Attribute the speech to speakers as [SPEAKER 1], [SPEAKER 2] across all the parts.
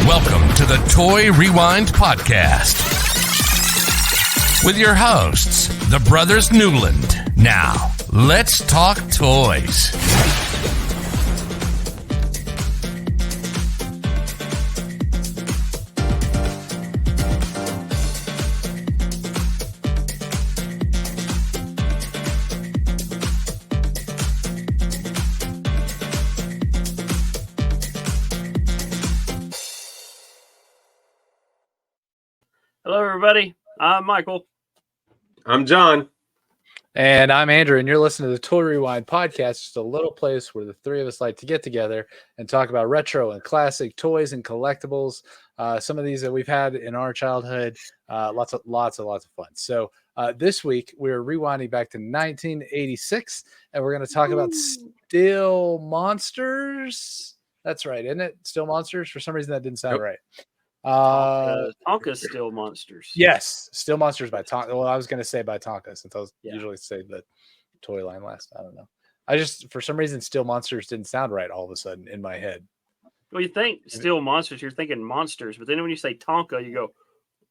[SPEAKER 1] Welcome to the Toy Rewind Podcast with your hosts, the Brothers Newland. Now, let's talk toys.
[SPEAKER 2] Hello, everybody. I'm Michael.
[SPEAKER 3] I'm John.
[SPEAKER 4] And I'm Andrew, and you're listening to the Toy Rewind Podcast, just a little place where the three of us like to get together and talk about retro and classic toys and collectibles. Some of these that we've had in our childhood, lots of fun. So this week we're rewinding back to 1986, and we're going to talk about Still Monsters. That's right, isn't it? Still Monsters. For some reason, that didn't sound right.
[SPEAKER 2] Tonka's Still Monsters.
[SPEAKER 4] Yes, Still Monsters by Tonka. Well, I was going to say by Tonka since I was usually say the toy line last. I don't know. I just, for some reason, Still Monsters didn't sound right all of a sudden in my head.
[SPEAKER 2] Well, you think Still Monsters, you're thinking monsters, but then when you say Tonka, you go,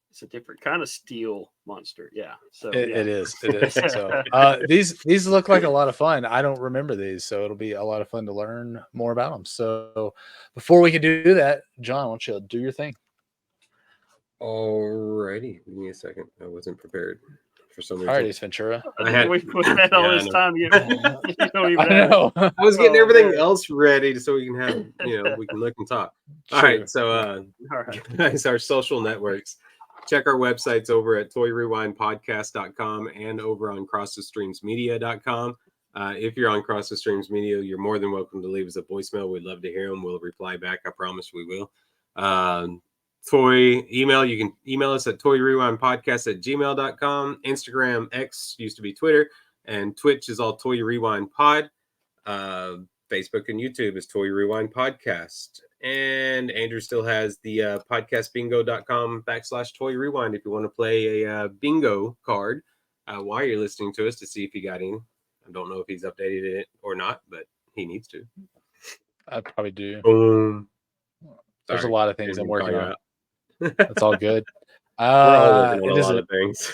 [SPEAKER 2] it's a different kind of steel monster. Yeah. So
[SPEAKER 4] it is. So these look like a lot of fun. I don't remember these, so it'll be a lot of fun to learn more about them. So before we can do that, John, why don't you do your thing?
[SPEAKER 3] Alrighty, give me a second. I wasn't prepared for some reason.
[SPEAKER 4] Alrighty, Ventura.
[SPEAKER 2] We put that all this time to get. You don't even
[SPEAKER 4] know.
[SPEAKER 3] I was getting everything else ready so we can have, we can look and talk. All right, so guys, our social networks. Check our websites over at toyrewindpodcast.com and over on crossthestreamsmedia.com. If you're on Cross the Streams Media, you're more than welcome to leave us a voicemail. We'd love to hear them. We'll reply back. I promise we will. Toy email, you can email us at toyrewindpodcast@gmail.com. Instagram, X used to be Twitter, and Twitch is all Toy Rewind Pod. Facebook and YouTube is Toy Rewind Podcast. And Andrew still has the podcastbingo.com/Toy Rewind if you want to play a bingo card while you're listening to us to see if you got in. I don't know if he's updated it or not, but he needs to.
[SPEAKER 4] I probably do.
[SPEAKER 3] Boom.
[SPEAKER 4] There's a lot of things I'm working on.
[SPEAKER 3] Out.
[SPEAKER 4] That's all good.
[SPEAKER 3] We're all working on a lot of things.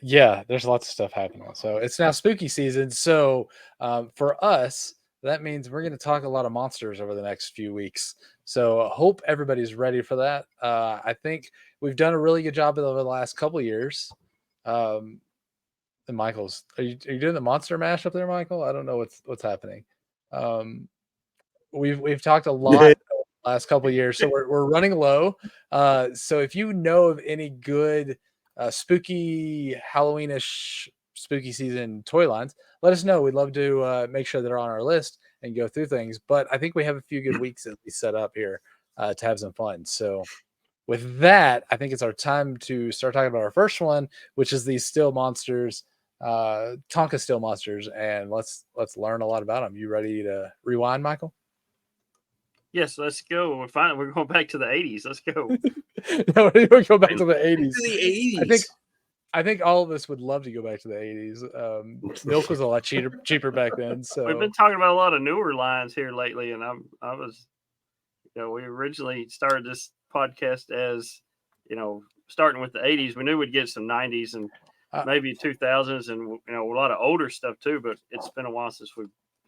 [SPEAKER 4] Yeah, there's lots of stuff happening. So it's now spooky season. So for us, that means we're going to talk a lot of monsters over the next few weeks. So I hope everybody's ready for that. I think we've done a really good job over the last couple of years. And Michael's, are you doing the monster mash up there, Michael? I don't know what's happening. We've talked a lot last couple of years, so we're running low. So if you know of any good spooky Halloweenish spooky season toy lines, let us know. We'd love to make sure they're on our list and go through things. But I think we have a few good weeks that we set up here to have some fun. So with that, I think it's our time to start talking about our first one, which is these Still Monsters, Tonka Still Monsters, and let's learn a lot about them. You ready to rewind, Michael?
[SPEAKER 2] Yes, let's go. We're going back to the 80s. Let's go.
[SPEAKER 4] No, we're going back to the 80s.
[SPEAKER 3] To the 80s.
[SPEAKER 4] I think all of us would love to go back to the 80s. Milk was a lot cheaper back then. So
[SPEAKER 2] we've been talking about a lot of newer lines here lately, and I was, we originally started this podcast as, starting with the 80s. We knew we'd get some 90s and maybe 2000s, and a lot of older stuff too. But it's been a while since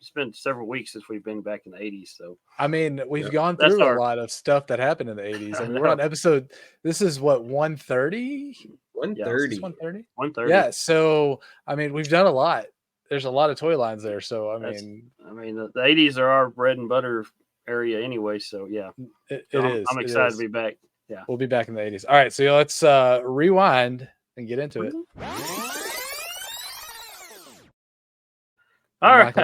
[SPEAKER 2] it's been several weeks since we've been back in the 80s. So
[SPEAKER 4] I mean, we've gone through a lot of stuff that happened in the 80s. I mean, we're on episode. This is what 130.
[SPEAKER 3] 130.
[SPEAKER 4] 130.
[SPEAKER 2] 130.
[SPEAKER 4] Yeah. So I mean, we've done a lot. There's a lot of toy lines there. So I mean,
[SPEAKER 2] the 80s are our bread and butter area anyway. So yeah,
[SPEAKER 4] it is.
[SPEAKER 2] I'm excited to be back. Yeah,
[SPEAKER 4] we'll be back in the 80s. All right. So let's rewind and get into it.
[SPEAKER 2] All right.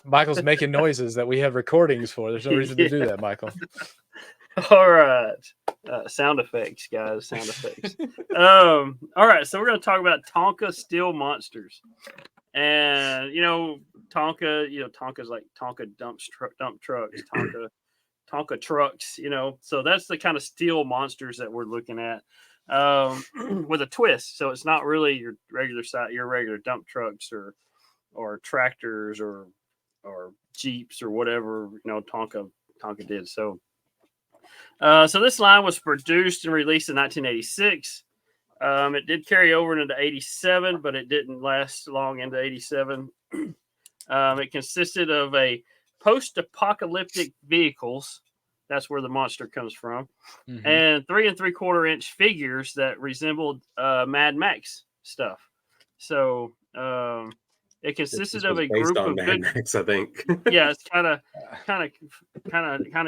[SPEAKER 4] Michael's making noises that we have recordings for. There's no reason to do that, Michael.
[SPEAKER 2] All right. Sound effects, guys. Sound effects. All right. So we're going to talk about Tonka Still Monsters. And, Tonka, Tonka's like Tonka dump trucks, Tonka trucks, So that's the kind of steel monsters that we're looking at with a twist. So it's not really your regular dump trucks or tractors or Jeeps or whatever, Tonka Tonka did. So this line was produced and released in 1986. It did carry over into 87, but it didn't last long into 87. It consisted of a post-apocalyptic vehicles. That's where the monster comes from. Mm-hmm. And 3 3/4 inch figures that resembled Mad Max stuff. So it consisted of a group of
[SPEAKER 3] Mad Max, I think.
[SPEAKER 2] Yeah, it's kind of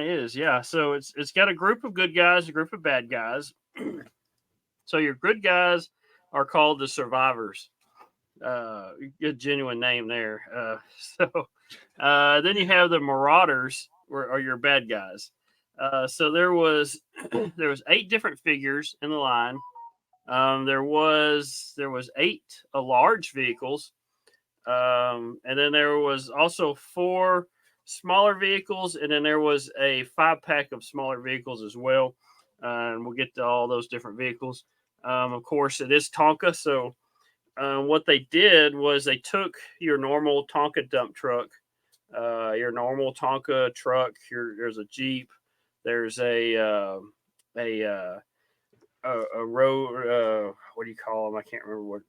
[SPEAKER 2] is. Yeah. So it's got a group of good guys, a group of bad guys. So your good guys are called the survivors. Good genuine name there. Then you have the marauders, or your bad guys. So there was 8 different figures in the line. There was 8 large vehicles, and then there was also 4 smaller vehicles, and then there was a 5-pack of smaller vehicles as well. And we'll get to all those different vehicles. Of course, it is Tonka, so what they did was they took your normal Tonka dump truck, your normal Tonka truck. There's a Jeep. There's a road. What do you call them? I can't remember what.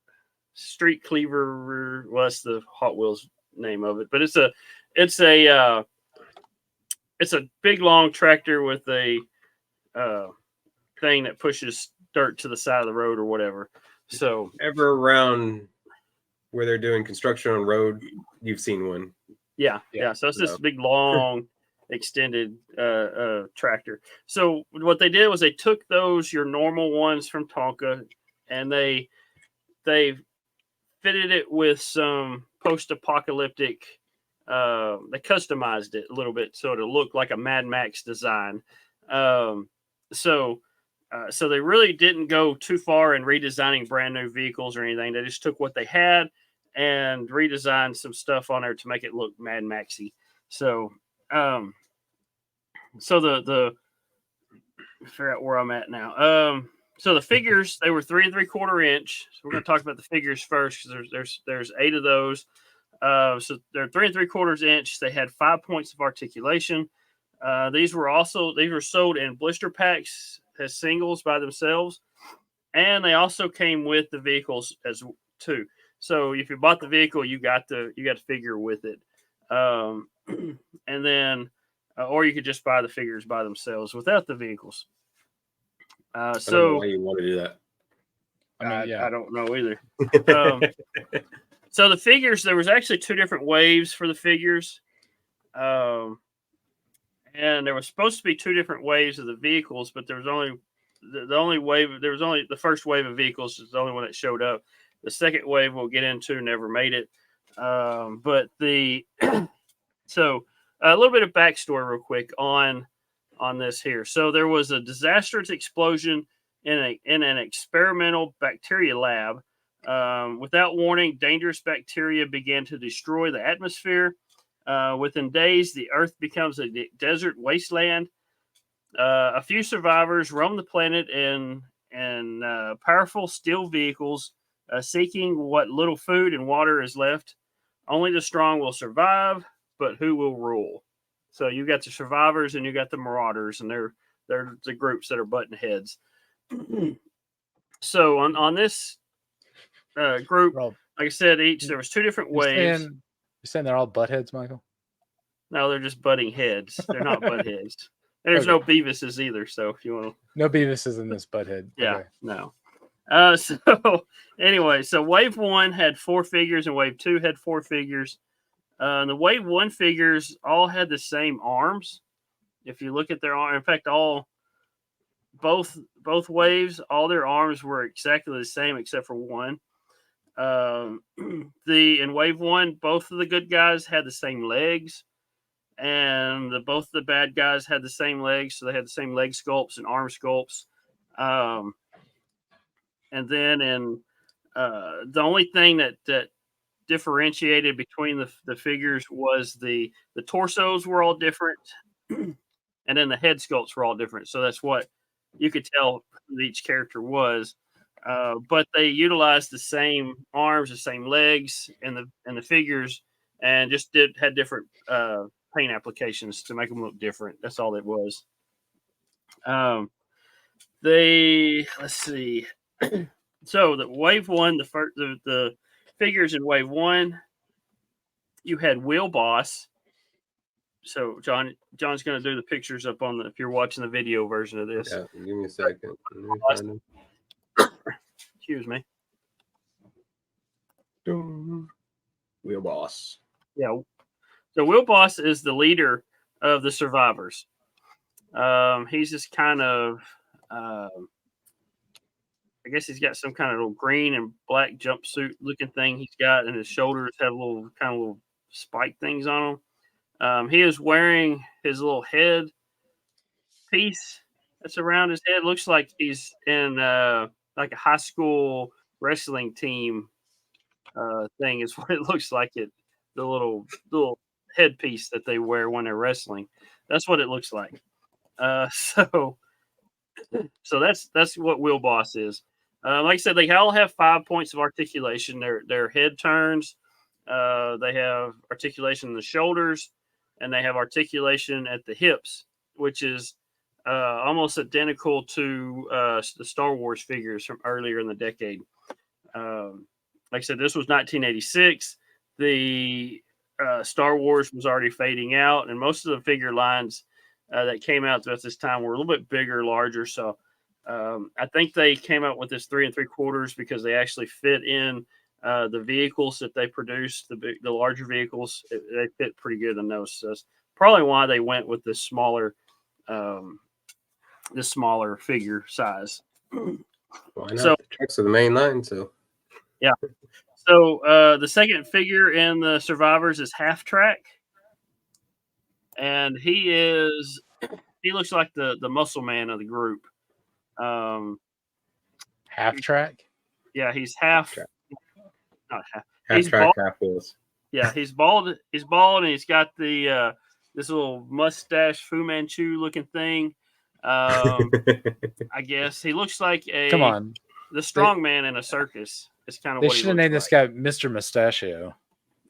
[SPEAKER 2] Street cleaver. Well, that's the Hot Wheels name of it. But it's a big long tractor with a thing that pushes dirt to the side of the road or whatever. So
[SPEAKER 3] ever around where they're doing construction on road, you've seen one.
[SPEAKER 2] Yeah. So it's this big long extended tractor. So what they did was they took your normal ones from Tonka, and they fitted it with some post-apocalyptic. They customized it a little bit so it'll look like a Mad Max design. So they really didn't go too far in redesigning brand new vehicles or anything. They just took what they had and redesigned some stuff on there to make it look Mad Maxy. So, I figure out where I'm at now. So the figures, they were 3 3/4 inch. So we're going to talk about the figures first, because there's 8 of those. So they're 3 3/4 inch. They had 5 points of articulation. These were sold in blister packs as singles by themselves, and they also came with the vehicles as too. So if you bought the vehicle, you got the figure with it, and then or you could just buy the figures by themselves without the vehicles.
[SPEAKER 3] I don't know why you want to do that.
[SPEAKER 2] I don't know either. So the figures, there was actually 2 different waves for the figures. And there was supposed to be 2 different waves of the vehicles, but there was only the first wave of vehicles is the only one that showed up. The second wave we'll get into never made it. But so a little bit of backstory real quick on this here. So there was a disastrous explosion in an experimental bacteria lab. Without warning, dangerous bacteria began to destroy the atmosphere. Within days, the Earth becomes a desert wasteland. A few survivors roam the planet in powerful steel vehicles, seeking what little food and water is left. Only the strong will survive, but who will rule? So you got the survivors and you got the marauders, and they're the groups that are butting heads. So on this group, like I said, there was 2 different waves.
[SPEAKER 4] You're saying they're all butt heads, Michael?
[SPEAKER 2] No, they're just butting heads. They're not butt heads. And there's no Beavises either. So if you want to,
[SPEAKER 4] no Beavises in this butt head.
[SPEAKER 2] Yeah, okay. No. So anyway, so wave 1 had 4 figures and wave 2 had 4 figures. The wave 1 figures all had the same arms. If you look at their arm, in fact, both waves, all their arms were exactly the same except for one. In wave 1, both of the good guys had the same legs, and both the bad guys had the same legs, so they had the same leg sculpts and arm sculpts. And then the only thing that differentiated between the figures was the torsos were all different, and then the head sculpts were all different. So that's what you could tell who each character was. But they utilized the same arms, the same legs, and the figures, and just had different paint applications to make them look different. That's all it was. Let's see. So the wave one, the figures in wave one, you had Will Boss. So John's going to do the pictures up on if you're watching the video version of this.
[SPEAKER 3] Yeah, give me a second.
[SPEAKER 2] Excuse me.
[SPEAKER 3] Wheel Boss.
[SPEAKER 2] Yeah. So Will Boss is the leader of the survivors. He's just kind of, I guess he's got some kind of little green and black jumpsuit looking thing he's got, and his shoulders have little spike things on them. He is wearing his little head piece that's around his head. Looks like he's in like a high school wrestling team thing is what it looks like. The little headpiece that they wear when they're wrestling. That's what it looks like. So that's what Will Boss is. Like I said, they all have 5 points of articulation. Their head turns. They have articulation in the shoulders, and they have articulation at the hips, which is almost identical to the Star Wars figures from earlier in the decade. Like I said, this was 1986. The Star Wars was already fading out, and most of the figure lines that came out at this time were a little bit bigger, larger. So I think they came out with this 3 3/4 because they actually fit in the vehicles that they produced, the larger vehicles. They fit pretty good in those. So that's probably why they went with this smaller figure size.
[SPEAKER 3] Why not?
[SPEAKER 2] So
[SPEAKER 3] the trucks are the main line, so
[SPEAKER 2] yeah. So the second figure in the survivors is Half Track, and he looks like the muscle man of the group.
[SPEAKER 4] Half Track.
[SPEAKER 2] Yeah, he's half. Not half.
[SPEAKER 3] half
[SPEAKER 2] He's
[SPEAKER 3] track,
[SPEAKER 2] bald.
[SPEAKER 3] half wheels.
[SPEAKER 2] Yeah, he's bald. He's bald, and he's got the this little mustache Fu Manchu looking thing. I guess he looks like
[SPEAKER 4] Come on,
[SPEAKER 2] the strong man in a circus. It's kind of
[SPEAKER 4] they
[SPEAKER 2] what he
[SPEAKER 4] should have
[SPEAKER 2] looks
[SPEAKER 4] named
[SPEAKER 2] like.
[SPEAKER 4] this guy Mr. Mustachio.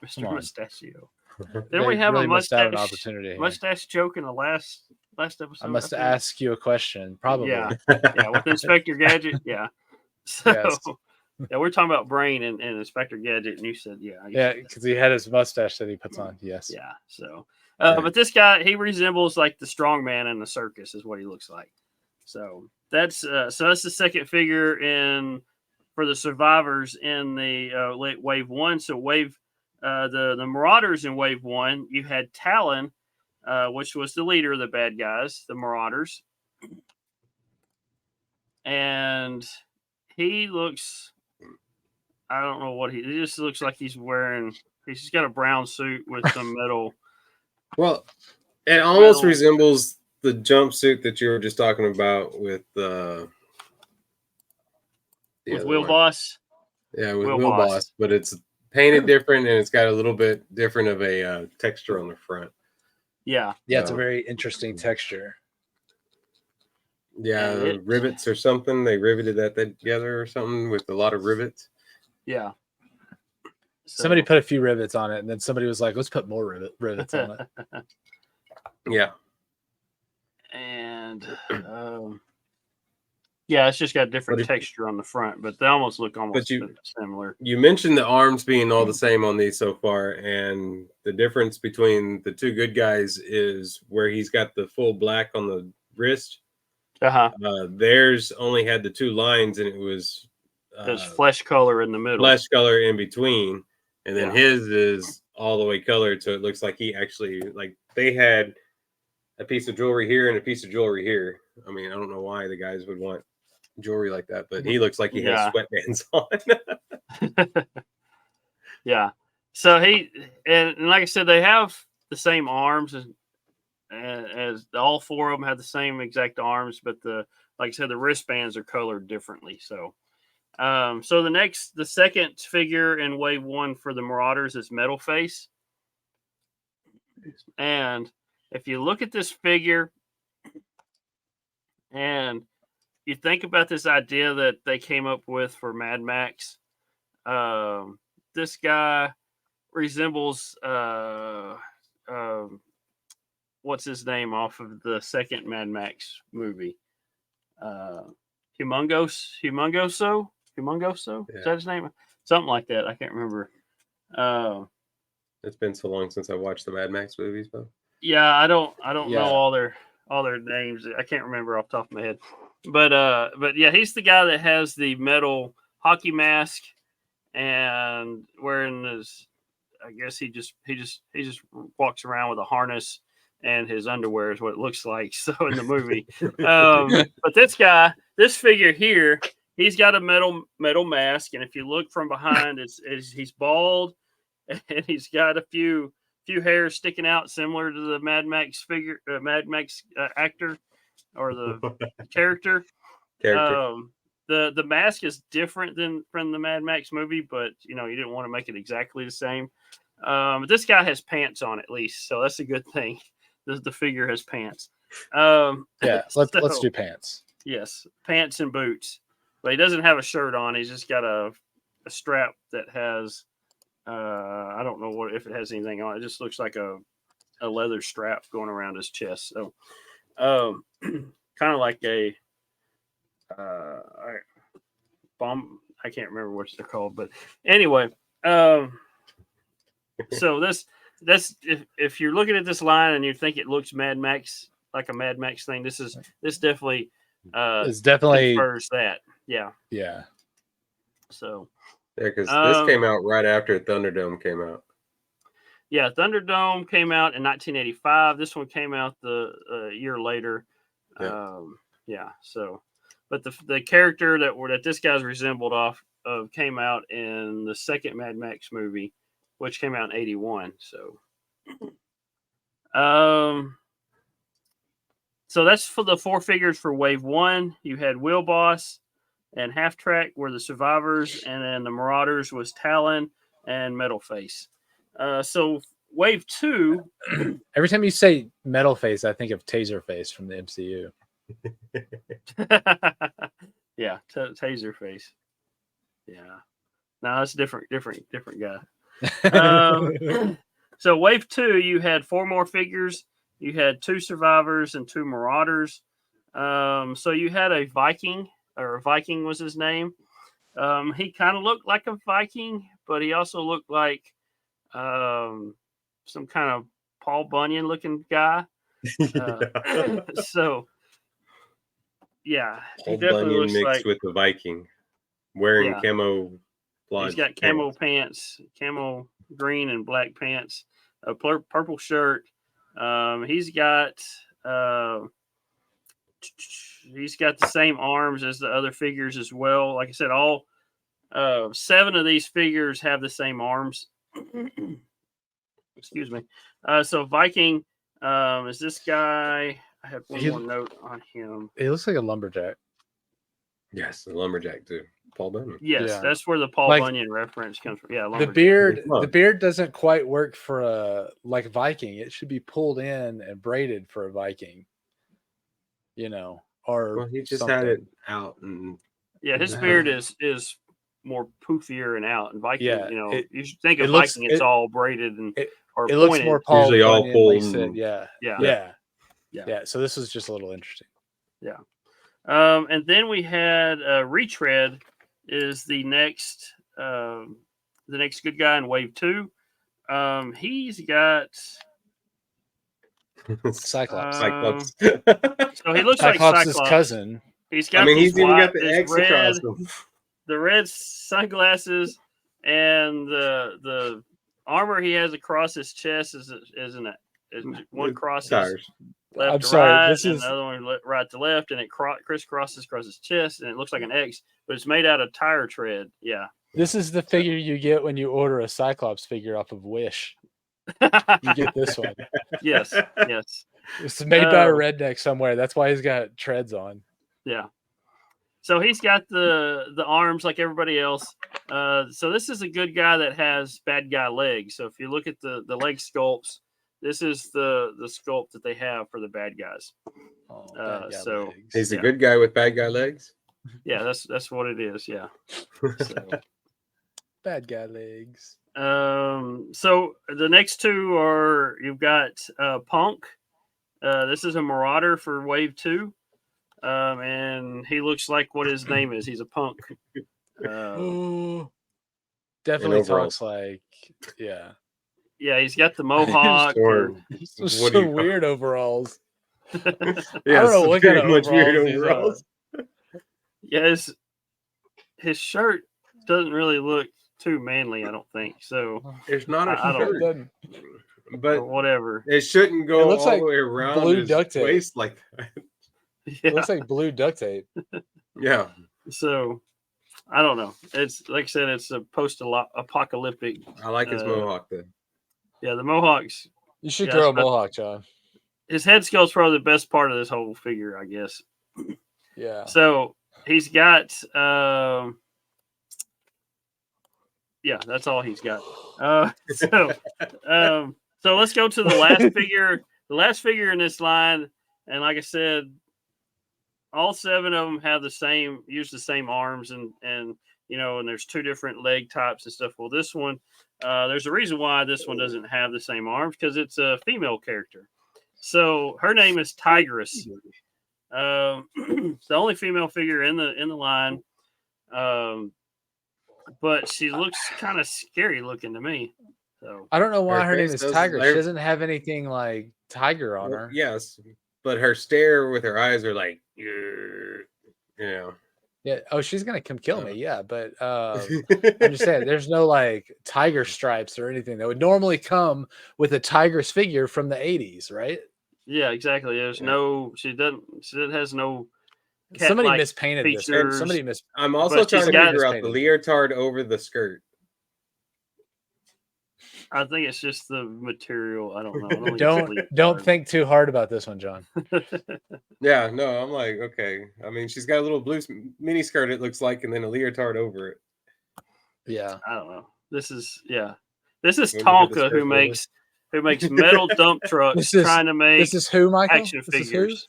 [SPEAKER 2] Mr.
[SPEAKER 4] Come on.
[SPEAKER 2] Mustachio.
[SPEAKER 4] They
[SPEAKER 2] Then we have
[SPEAKER 4] really
[SPEAKER 2] a
[SPEAKER 4] missed out on
[SPEAKER 2] mustache
[SPEAKER 4] an opportunity here.
[SPEAKER 2] mustache joke in the last episode.
[SPEAKER 4] I must
[SPEAKER 2] think.
[SPEAKER 4] ask you a question. Probably.
[SPEAKER 2] Yeah, yeah, with Inspector Gadget. Yeah. So
[SPEAKER 4] Yes.
[SPEAKER 2] yeah, we're talking about Brain and Inspector Gadget, and you said
[SPEAKER 4] Yeah, because he had his mustache that he puts on. Yes.
[SPEAKER 2] yeah. So, but this guy, he resembles like the strong man in the circus, is what he looks like. So that's the second figure for the survivors in the late wave one. So the Marauders in wave one, you had Talon, which was the leader of the bad guys, the Marauders, and he looks. I don't know what he just looks like. He's just got a brown suit with some metal.
[SPEAKER 3] Well, it almost resembles the jumpsuit that you were just talking about with
[SPEAKER 2] With Will Boss.
[SPEAKER 3] Yeah, with Will Boss, but it's painted different and it's got a little bit different of a texture on the front.
[SPEAKER 2] Yeah.
[SPEAKER 4] Yeah, it's a very interesting texture.
[SPEAKER 3] Yeah, rivets or something. They riveted that together or something with a lot of rivets.
[SPEAKER 2] Yeah. So,
[SPEAKER 4] Somebody put a few rivets on it, and then somebody was like, let's put more rivets on it.
[SPEAKER 3] Yeah.
[SPEAKER 2] And yeah, it's just got different texture on the front, but they almost look similar.
[SPEAKER 3] You mentioned the arms being all the same on these so far, and the difference between the two good guys is where he's got the full black on the wrist. Theirs only had the two lines, and it was
[SPEAKER 2] there's flesh color in the middle,
[SPEAKER 3] flesh color in between, and then his is all the way colored, so it looks like he actually, like, they had a piece of jewelry here and a piece of jewelry here. I mean, I don't know why the guys would want jewelry like that, but he looks like he has sweatbands on.
[SPEAKER 2] Yeah. So and like I said, they have the same arms as all four of them have the same exact arms, but like I said, the wristbands are colored differently. So, the second figure in wave one for the Marauders is Metal Face. And if you look at this figure and you think about this idea that they came up with for Mad Max, this guy resembles what's his name off of the second Mad Max movie? Humongoso.
[SPEAKER 3] Yeah.
[SPEAKER 2] Is that his name? Something like that. I can't remember.
[SPEAKER 3] It's been so long since I watched the Mad Max movies, but
[SPEAKER 2] Yeah, I don't
[SPEAKER 4] Yeah.
[SPEAKER 2] know all their names. I can't remember off the top of my head. But yeah, he's the guy that has the metal hockey mask and wearing his. I guess he just walks around with a harness and his underwear is what it looks like. So in the movie, but this figure here, he's got a metal mask, and if you look from behind, he's bald, and he's got a few hairs sticking out, similar to the Mad Max actor or the character. The mask is different than from the Mad Max movie, but you didn't want to make it exactly the same. This guy has pants on at least, so that's a good thing. The figure has pants.
[SPEAKER 4] Yeah, let's do pants.
[SPEAKER 2] Yes, pants and boots, but he doesn't have a shirt on. He's just got a strap that has I don't know if it has anything on. It just looks like a leather strap going around his chest. So kind of like a bomb. I can't remember what they're called, but anyway. So that's if you're looking at this line and you think it looks Mad Max, like a Mad Max thing, this definitely
[SPEAKER 4] it's definitely
[SPEAKER 2] confers that. Yeah. So
[SPEAKER 3] yeah, because this came out right after Thunderdome came out.
[SPEAKER 2] Yeah, Thunderdome came out in 1985. This one came out the year later.
[SPEAKER 3] Yeah.
[SPEAKER 2] So, but the character that this guy's resembled off of came out in the second Mad Max movie, which came out in 81. So, so that's for the four figures for Wave 1. You had Wheel Boss and Half Track were the survivors, and then the Marauders was Talon and Metal Face. So Wave 2.
[SPEAKER 4] Every time you say Metal Face, I think of Taser Face from the MCU.
[SPEAKER 2] Yeah, Taser Face. Yeah. No, that's different guy. So Wave 2, you had 4 more figures. You had 2 survivors and 2 Marauders. So you had a Viking, or Viking was his name. He kind of looked like a Viking, but he also looked like some kind of Paul Bunyan looking guy. So yeah,
[SPEAKER 3] Paul Bunyan mixed with the Viking, wearing camo.
[SPEAKER 2] He's got camo pants, camo green and black pants, a purple shirt. He's got the same arms as the other figures as well. Like I said, all 7 of these figures have the same arms. Excuse me. So Viking is this guy. I have one more note on him.
[SPEAKER 4] He looks like a lumberjack.
[SPEAKER 3] Yes, the lumberjack too. Paul Bunyan.
[SPEAKER 2] Yes, that's where the Paul Bunyan reference comes from. Yeah,
[SPEAKER 4] the beard doesn't quite work for a Viking. It should be pulled in and braided for a Viking. Or
[SPEAKER 3] he just had it out, and
[SPEAKER 2] his beard is more poofier and out. And Viking, you should think of Viking. It's all braided and
[SPEAKER 4] it
[SPEAKER 2] pointed.
[SPEAKER 4] Looks more Paul
[SPEAKER 3] usually all
[SPEAKER 4] Bunyan,
[SPEAKER 3] pulled.
[SPEAKER 4] Yeah. So this was just a little interesting.
[SPEAKER 2] Yeah. And then we had Retread is the next good guy in Wave 2. He's got
[SPEAKER 4] Cyclops.
[SPEAKER 2] So he looks like Cyclops'
[SPEAKER 4] cousin.
[SPEAKER 2] He's got.
[SPEAKER 3] He's even got the X across him.
[SPEAKER 2] The red sunglasses and the armor he has across his chest is one crosses left to right, and the other one right to left, and it crisscrosses across his chest, and it looks like an X, but it's made out of tire tread. Yeah.
[SPEAKER 4] This is the figure you get when you order a Cyclops figure off of Wish. You get this one.
[SPEAKER 2] Yes.
[SPEAKER 4] It's made by a redneck somewhere. That's why he's got treads on.
[SPEAKER 2] Yeah. So he's got the arms like everybody else. So this is a good guy that has bad guy legs. So if you look at the leg sculpts, this is the sculpt that they have for the bad guys. So
[SPEAKER 3] legs. He's a good guy with bad guy legs.
[SPEAKER 2] Yeah, that's what it is. Yeah. So.
[SPEAKER 4] Bad guy legs.
[SPEAKER 2] So the next 2 are you've got Punk This is a Marauder for Wave 2. And he looks like what his name is. He's a punk.
[SPEAKER 4] Definitely talks like, yeah.
[SPEAKER 2] Yeah, he's got the mohawk.
[SPEAKER 4] Some weird overalls.
[SPEAKER 3] Yeah,
[SPEAKER 4] I don't know what kind of
[SPEAKER 3] weird
[SPEAKER 4] overalls.
[SPEAKER 2] Yeah, his shirt doesn't really look too manly, I don't think. So
[SPEAKER 3] it's not a shirt, but
[SPEAKER 2] whatever.
[SPEAKER 3] It shouldn't go all the way around
[SPEAKER 4] blue
[SPEAKER 3] his
[SPEAKER 4] duct tape.
[SPEAKER 3] waist like that.
[SPEAKER 2] Yeah.
[SPEAKER 4] It looks like blue duct tape.
[SPEAKER 3] Yeah.
[SPEAKER 2] So I don't know. It's like I said, it's a post-apocalyptic.
[SPEAKER 3] I like his mohawk though.
[SPEAKER 2] Yeah, the mohawks.
[SPEAKER 4] You should grow a mohawk, John.
[SPEAKER 2] His head sculpt's probably the best part of this whole figure, I guess.
[SPEAKER 4] Yeah.
[SPEAKER 2] So he's got yeah, that's all he's got. So let's go to the last figure. The last figure in this line, and like I said, all 7 of them have use the same arms, and you know, and there's 2 different leg types and stuff. Well, this one, there's a reason why this one doesn't have the same arms, because it's a female character. So her name is Tigress. It's the only female figure in the line. But she looks kind of scary looking to me. So
[SPEAKER 4] I don't know why her name is Tiger. She doesn't have anything like tiger on her.
[SPEAKER 3] Yes, but her stare with her eyes are like, you know.
[SPEAKER 4] Yeah. Oh, she's gonna come kill me. Yeah, but I'm just saying, there's no like tiger stripes or anything that would normally come with a tiger's figure from the 80s, right?
[SPEAKER 2] Yeah, exactly. There's no. She has no.
[SPEAKER 4] Somebody mispainted this. Somebody
[SPEAKER 3] I'm also trying to figure out the leotard over the skirt.
[SPEAKER 2] I think it's just the material. I don't
[SPEAKER 4] know. Don't think too hard about this one, John.
[SPEAKER 3] Yeah, no, I'm like, okay. I mean, she's got a little blue mini skirt, it looks like, and then a leotard over it.
[SPEAKER 4] Yeah,
[SPEAKER 2] I don't know. This is Tonka who makes metal dump trucks trying to make.
[SPEAKER 4] This is who, Michael?
[SPEAKER 2] Action figures.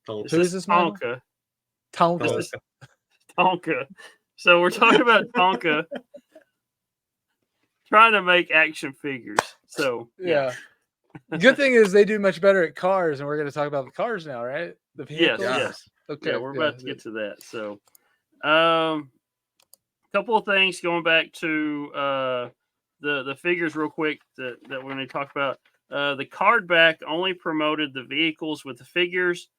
[SPEAKER 4] Who is this, Tonka?
[SPEAKER 2] Tonka. So we're talking about Tonka trying to make action figures. So
[SPEAKER 4] yeah. Good thing is they do much better at cars, and we're going to talk about the cars now, right? The
[SPEAKER 2] vehicles? Yes.
[SPEAKER 4] Okay,
[SPEAKER 2] yeah, we're about to get to that. So, couple of things going back to the figures real quick that we're going to talk about. The card back only promoted the vehicles with the figures,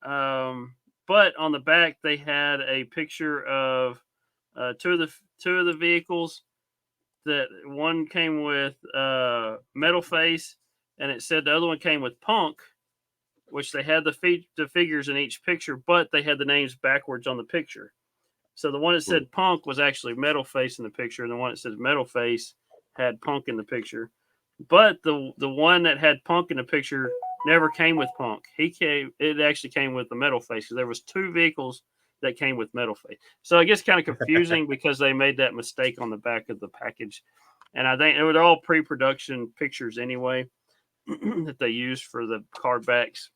[SPEAKER 2] but on the back they had a picture of two of the vehicles. That one came with Metal Face, and it said the other one came with Punk, which they had the figures in each picture, but they had the names backwards on the picture. So the one that said Punk was actually Metal Face in the picture, and the one that says Metal Face had Punk in the picture. But the one that had Punk in the picture never came with Punk. It actually came with the Metal Face, because there was 2 vehicles that came with Metal Face. So it gets kind of confusing because they made that mistake on the back of the package. And I think it was all pre-production pictures anyway that they used for the card backs.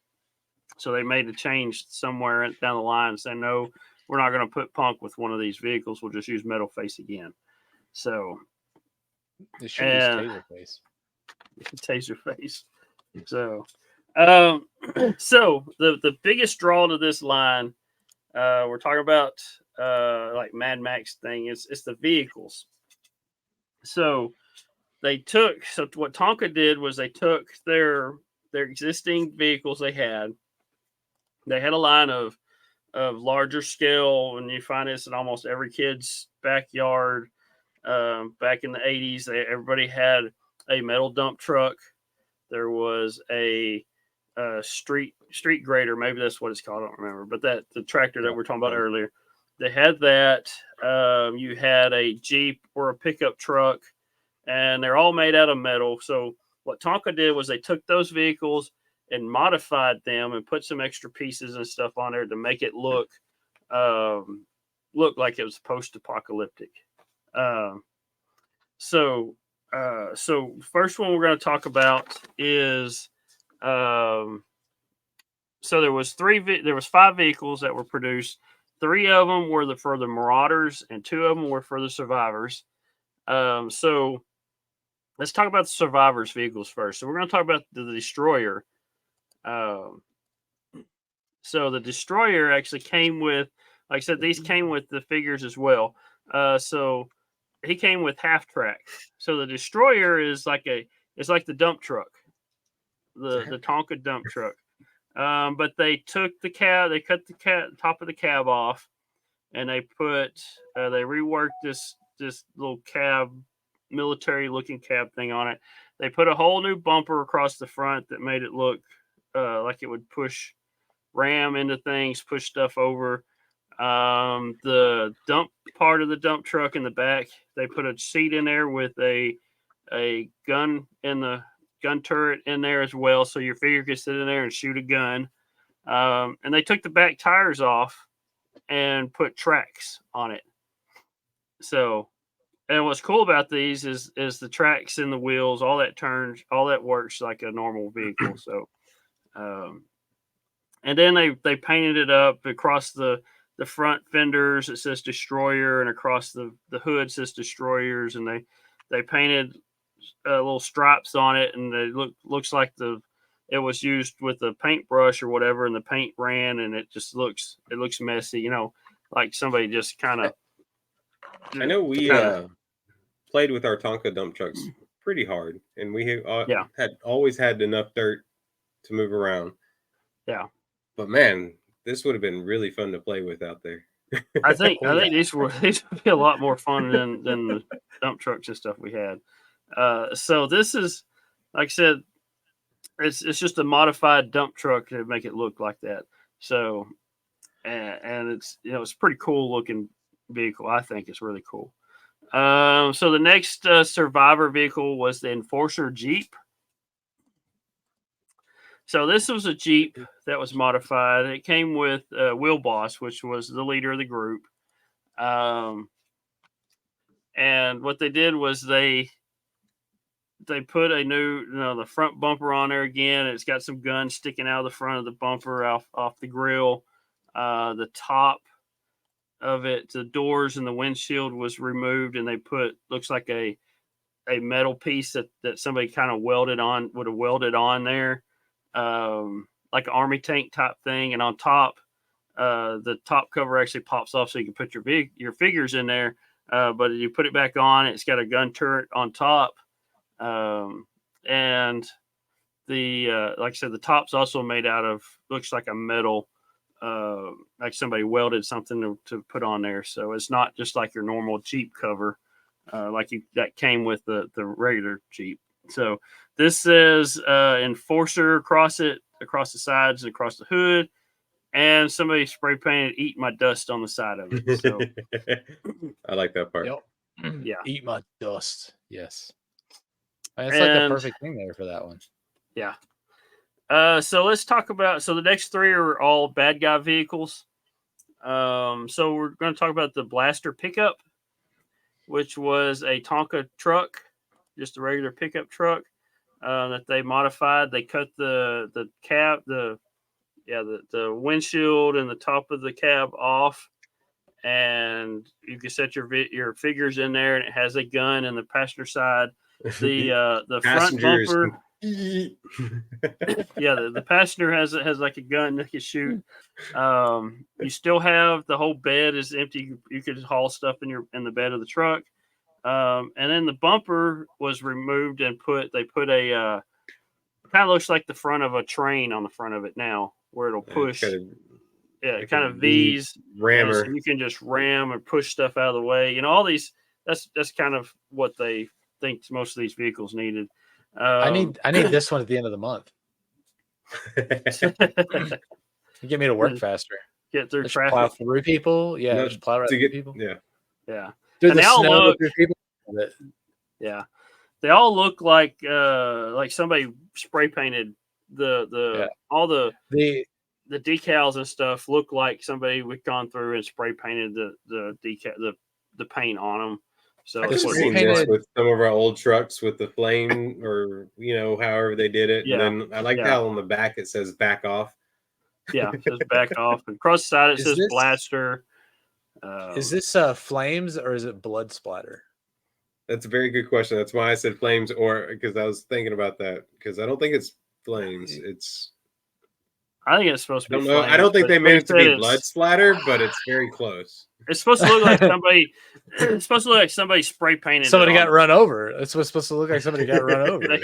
[SPEAKER 2] So they made a change somewhere down the line and said, no, we're not going to put Punk with one of these vehicles. We'll just use Metal Face again. So
[SPEAKER 4] it should use Taser Face.
[SPEAKER 2] Taser Face. So so the biggest draw to this line, we're talking about like Mad Max thing. It's the vehicles. So what Tonka did was they took their existing vehicles they had. They had a line of larger scale, and you find this in almost every kid's backyard. Back in the 80s, everybody had a metal dump truck. There was a street grader, maybe that's what it's called, I don't remember, but the tractor that we were talking about earlier, they had that. You had a Jeep or a pickup truck, and they're all made out of metal. So what Tonka did was they took those vehicles and modified them and put some extra pieces and stuff on there to make it look like it was post-apocalyptic. So first one we're going to talk about is so there was 5 vehicles that were produced. 3 of them were for the Marauders, and 2 of them were for the Survivors. So let's talk about the Survivors vehicles first. So we're going to talk about the Destroyer. Um, so the destroyer actually came with, like I said, these came with the figures as well. So he came with half track. So the destroyer is like it's like the dump truck, the Tonka dump truck. But they took the cab, they cut the top of the cab off, and they reworked this little cab, military looking cab thing on it. They put a whole new bumper across the front that made it look like it would ram into things, push stuff over. The dump part of the dump truck in the back, they put a seat in there with a gun in the gun turret in there as well, so your figure could sit in there and shoot a gun. And they took the back tires off and put tracks on it. So, and what's cool about these is the tracks and the wheels, all that turns, all that works like a normal vehicle. So, and then they painted it up across the front fenders. It says Destroyer, and across the hood says Destroyers, and they painted little stripes on it, and it looks like it was used with a paintbrush or whatever, and the paint ran, and it looks messy, like somebody just kind of.
[SPEAKER 3] I know we played with our Tonka dump trucks pretty hard, and we had always had enough dirt to move around.
[SPEAKER 2] Yeah,
[SPEAKER 3] but man, this would have been really fun to play with out there.
[SPEAKER 2] I think these would be a lot more fun than the dump trucks and stuff we had. So this is, like I said, it's just a modified dump truck to make it look like that. So, and it's it's pretty cool looking vehicle. I think it's really cool. So the next survivor vehicle was the Enforcer Jeep. So this was a Jeep that was modified. It came with Will Boss, which was the leader of the group. And what they did was they put a new, the front bumper on there again. It's got some guns sticking out of the front of the bumper off the grill. The top of it, the doors and the windshield was removed, and they looks like a metal piece that somebody kind of would have welded on there. Like an army tank type thing, and on top, the top cover actually pops off so you can put your figures in there. But you put it back on, it's got a gun turret on top, and the like I said, the top's also made out of, looks like a metal, like somebody welded something to put on there. So it's not just like your normal Jeep cover, that came with the regular Jeep. So this says Enforcer across the sides and across the hood, and somebody spray painted "Eat My Dust" on the side of it. So
[SPEAKER 3] I like that part.
[SPEAKER 4] Yep.
[SPEAKER 2] Yeah,
[SPEAKER 4] eat my dust. Yes, it's like a perfect thing there for that one.
[SPEAKER 2] Yeah. So let's talk about. So the next three are all bad guy vehicles. So we're going to talk about the Blaster pickup, which was a Tonka truck, just a regular pickup truck that they modified. They cut the cab, the windshield and the top of the cab off, and you can set your figures in there, and it has a gun in the passenger side. The front bumper. The passenger has like a gun that can shoot. You still have the whole bed is empty. You could just haul stuff in the bed of the truck. And then the bumper was removed and they put a kind of looks like the front of a train on the front of it now, where it'll push. It kind of V's
[SPEAKER 3] rammer.
[SPEAKER 2] So you can just ram and push stuff out of the way. All these. That's kind of what they think most of these vehicles needed.
[SPEAKER 4] I need this one at the end of the month. You get me to work faster.
[SPEAKER 2] Get through
[SPEAKER 4] just
[SPEAKER 2] traffic.
[SPEAKER 4] Plow through people. Yeah, just plow right through people.
[SPEAKER 2] Yeah.
[SPEAKER 4] Through the snow through people.
[SPEAKER 2] Yeah. They all look like somebody spray painted all the decals and stuff look like somebody we've gone through and spray painted the paint on them. So
[SPEAKER 3] I've seen this with some of our old trucks with the flame, or however they did it. Yeah. And then I like how on the back it says "back off."
[SPEAKER 2] Yeah, it says "back off," and across the side it says "Blaster."
[SPEAKER 4] Is this flames or is it blood splatter?
[SPEAKER 3] That's a very good question. That's why I said flames, or because I was thinking about that, because I don't think it's flames. It's
[SPEAKER 2] I think it's supposed to be.
[SPEAKER 3] I don't know.
[SPEAKER 2] flames,
[SPEAKER 3] I don't think
[SPEAKER 2] but
[SPEAKER 3] they meant it to
[SPEAKER 2] said
[SPEAKER 3] be blood splatter, but it's very close.
[SPEAKER 2] It's supposed to look like somebody. It's supposed to look like somebody spray painted.
[SPEAKER 4] Somebody
[SPEAKER 2] it
[SPEAKER 4] got
[SPEAKER 2] on.
[SPEAKER 4] run over. It's what's supposed to look like somebody got run over.
[SPEAKER 2] They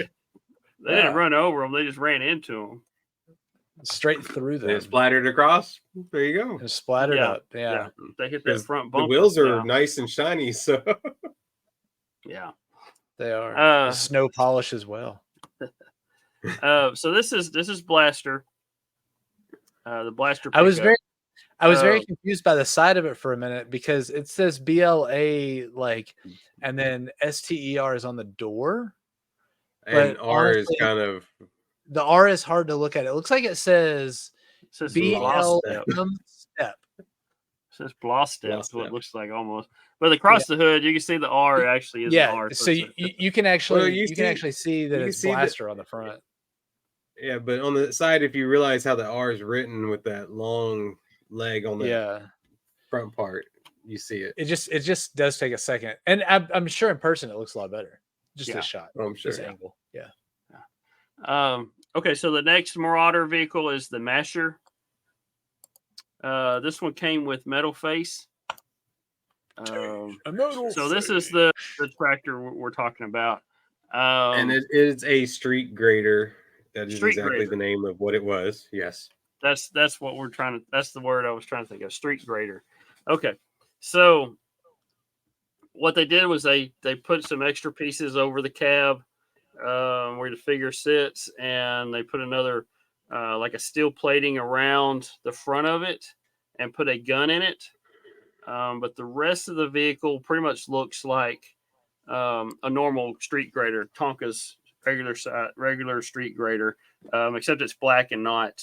[SPEAKER 2] didn't run over them. They just ran into them.
[SPEAKER 4] Straight through them.
[SPEAKER 3] They splattered across. There you go.
[SPEAKER 4] And splattered up. Yeah.
[SPEAKER 2] They hit that front
[SPEAKER 3] The
[SPEAKER 2] bumper.
[SPEAKER 3] wheels are nice and shiny, so
[SPEAKER 2] yeah,
[SPEAKER 4] they are. Snow polish as well.
[SPEAKER 2] So this is Blaster. The Blaster.
[SPEAKER 4] I was very confused by the side of it for a minute because it says BLA and then STER is on the door.
[SPEAKER 3] and
[SPEAKER 4] But
[SPEAKER 3] R
[SPEAKER 4] honestly,
[SPEAKER 3] is kind of
[SPEAKER 4] the R is hard to look at. It looks like it says BLM step.
[SPEAKER 2] It says Blostep is what it looks like almost. But across the hood, you can see the R actually is an R.
[SPEAKER 4] So you can actually see that it's Blaster on the front.
[SPEAKER 3] Yeah, but on the side, if you realize how the R is written with that long leg on the front part, you see it.
[SPEAKER 4] It just does take a second, and I'm sure in person it looks a lot better. Just this shot.
[SPEAKER 3] Oh, I'm sure.
[SPEAKER 4] This angle. Yeah.
[SPEAKER 2] Okay, so the next Marauder vehicle is the Masher. This one came with metal face. So this is the tractor we're talking about.
[SPEAKER 3] And it is a street grader. That is exactly the name of what it was. Yes.
[SPEAKER 2] That's what we're trying to. That's the word I was trying to think of. Street grader. Okay, so what they did was they put some extra pieces over the cab where the figure sits, and they put another like a steel plating around the front of it, and put a gun in it. But the rest of the vehicle pretty much looks like a normal street grader, Tonka's regular street grader, except it's black and not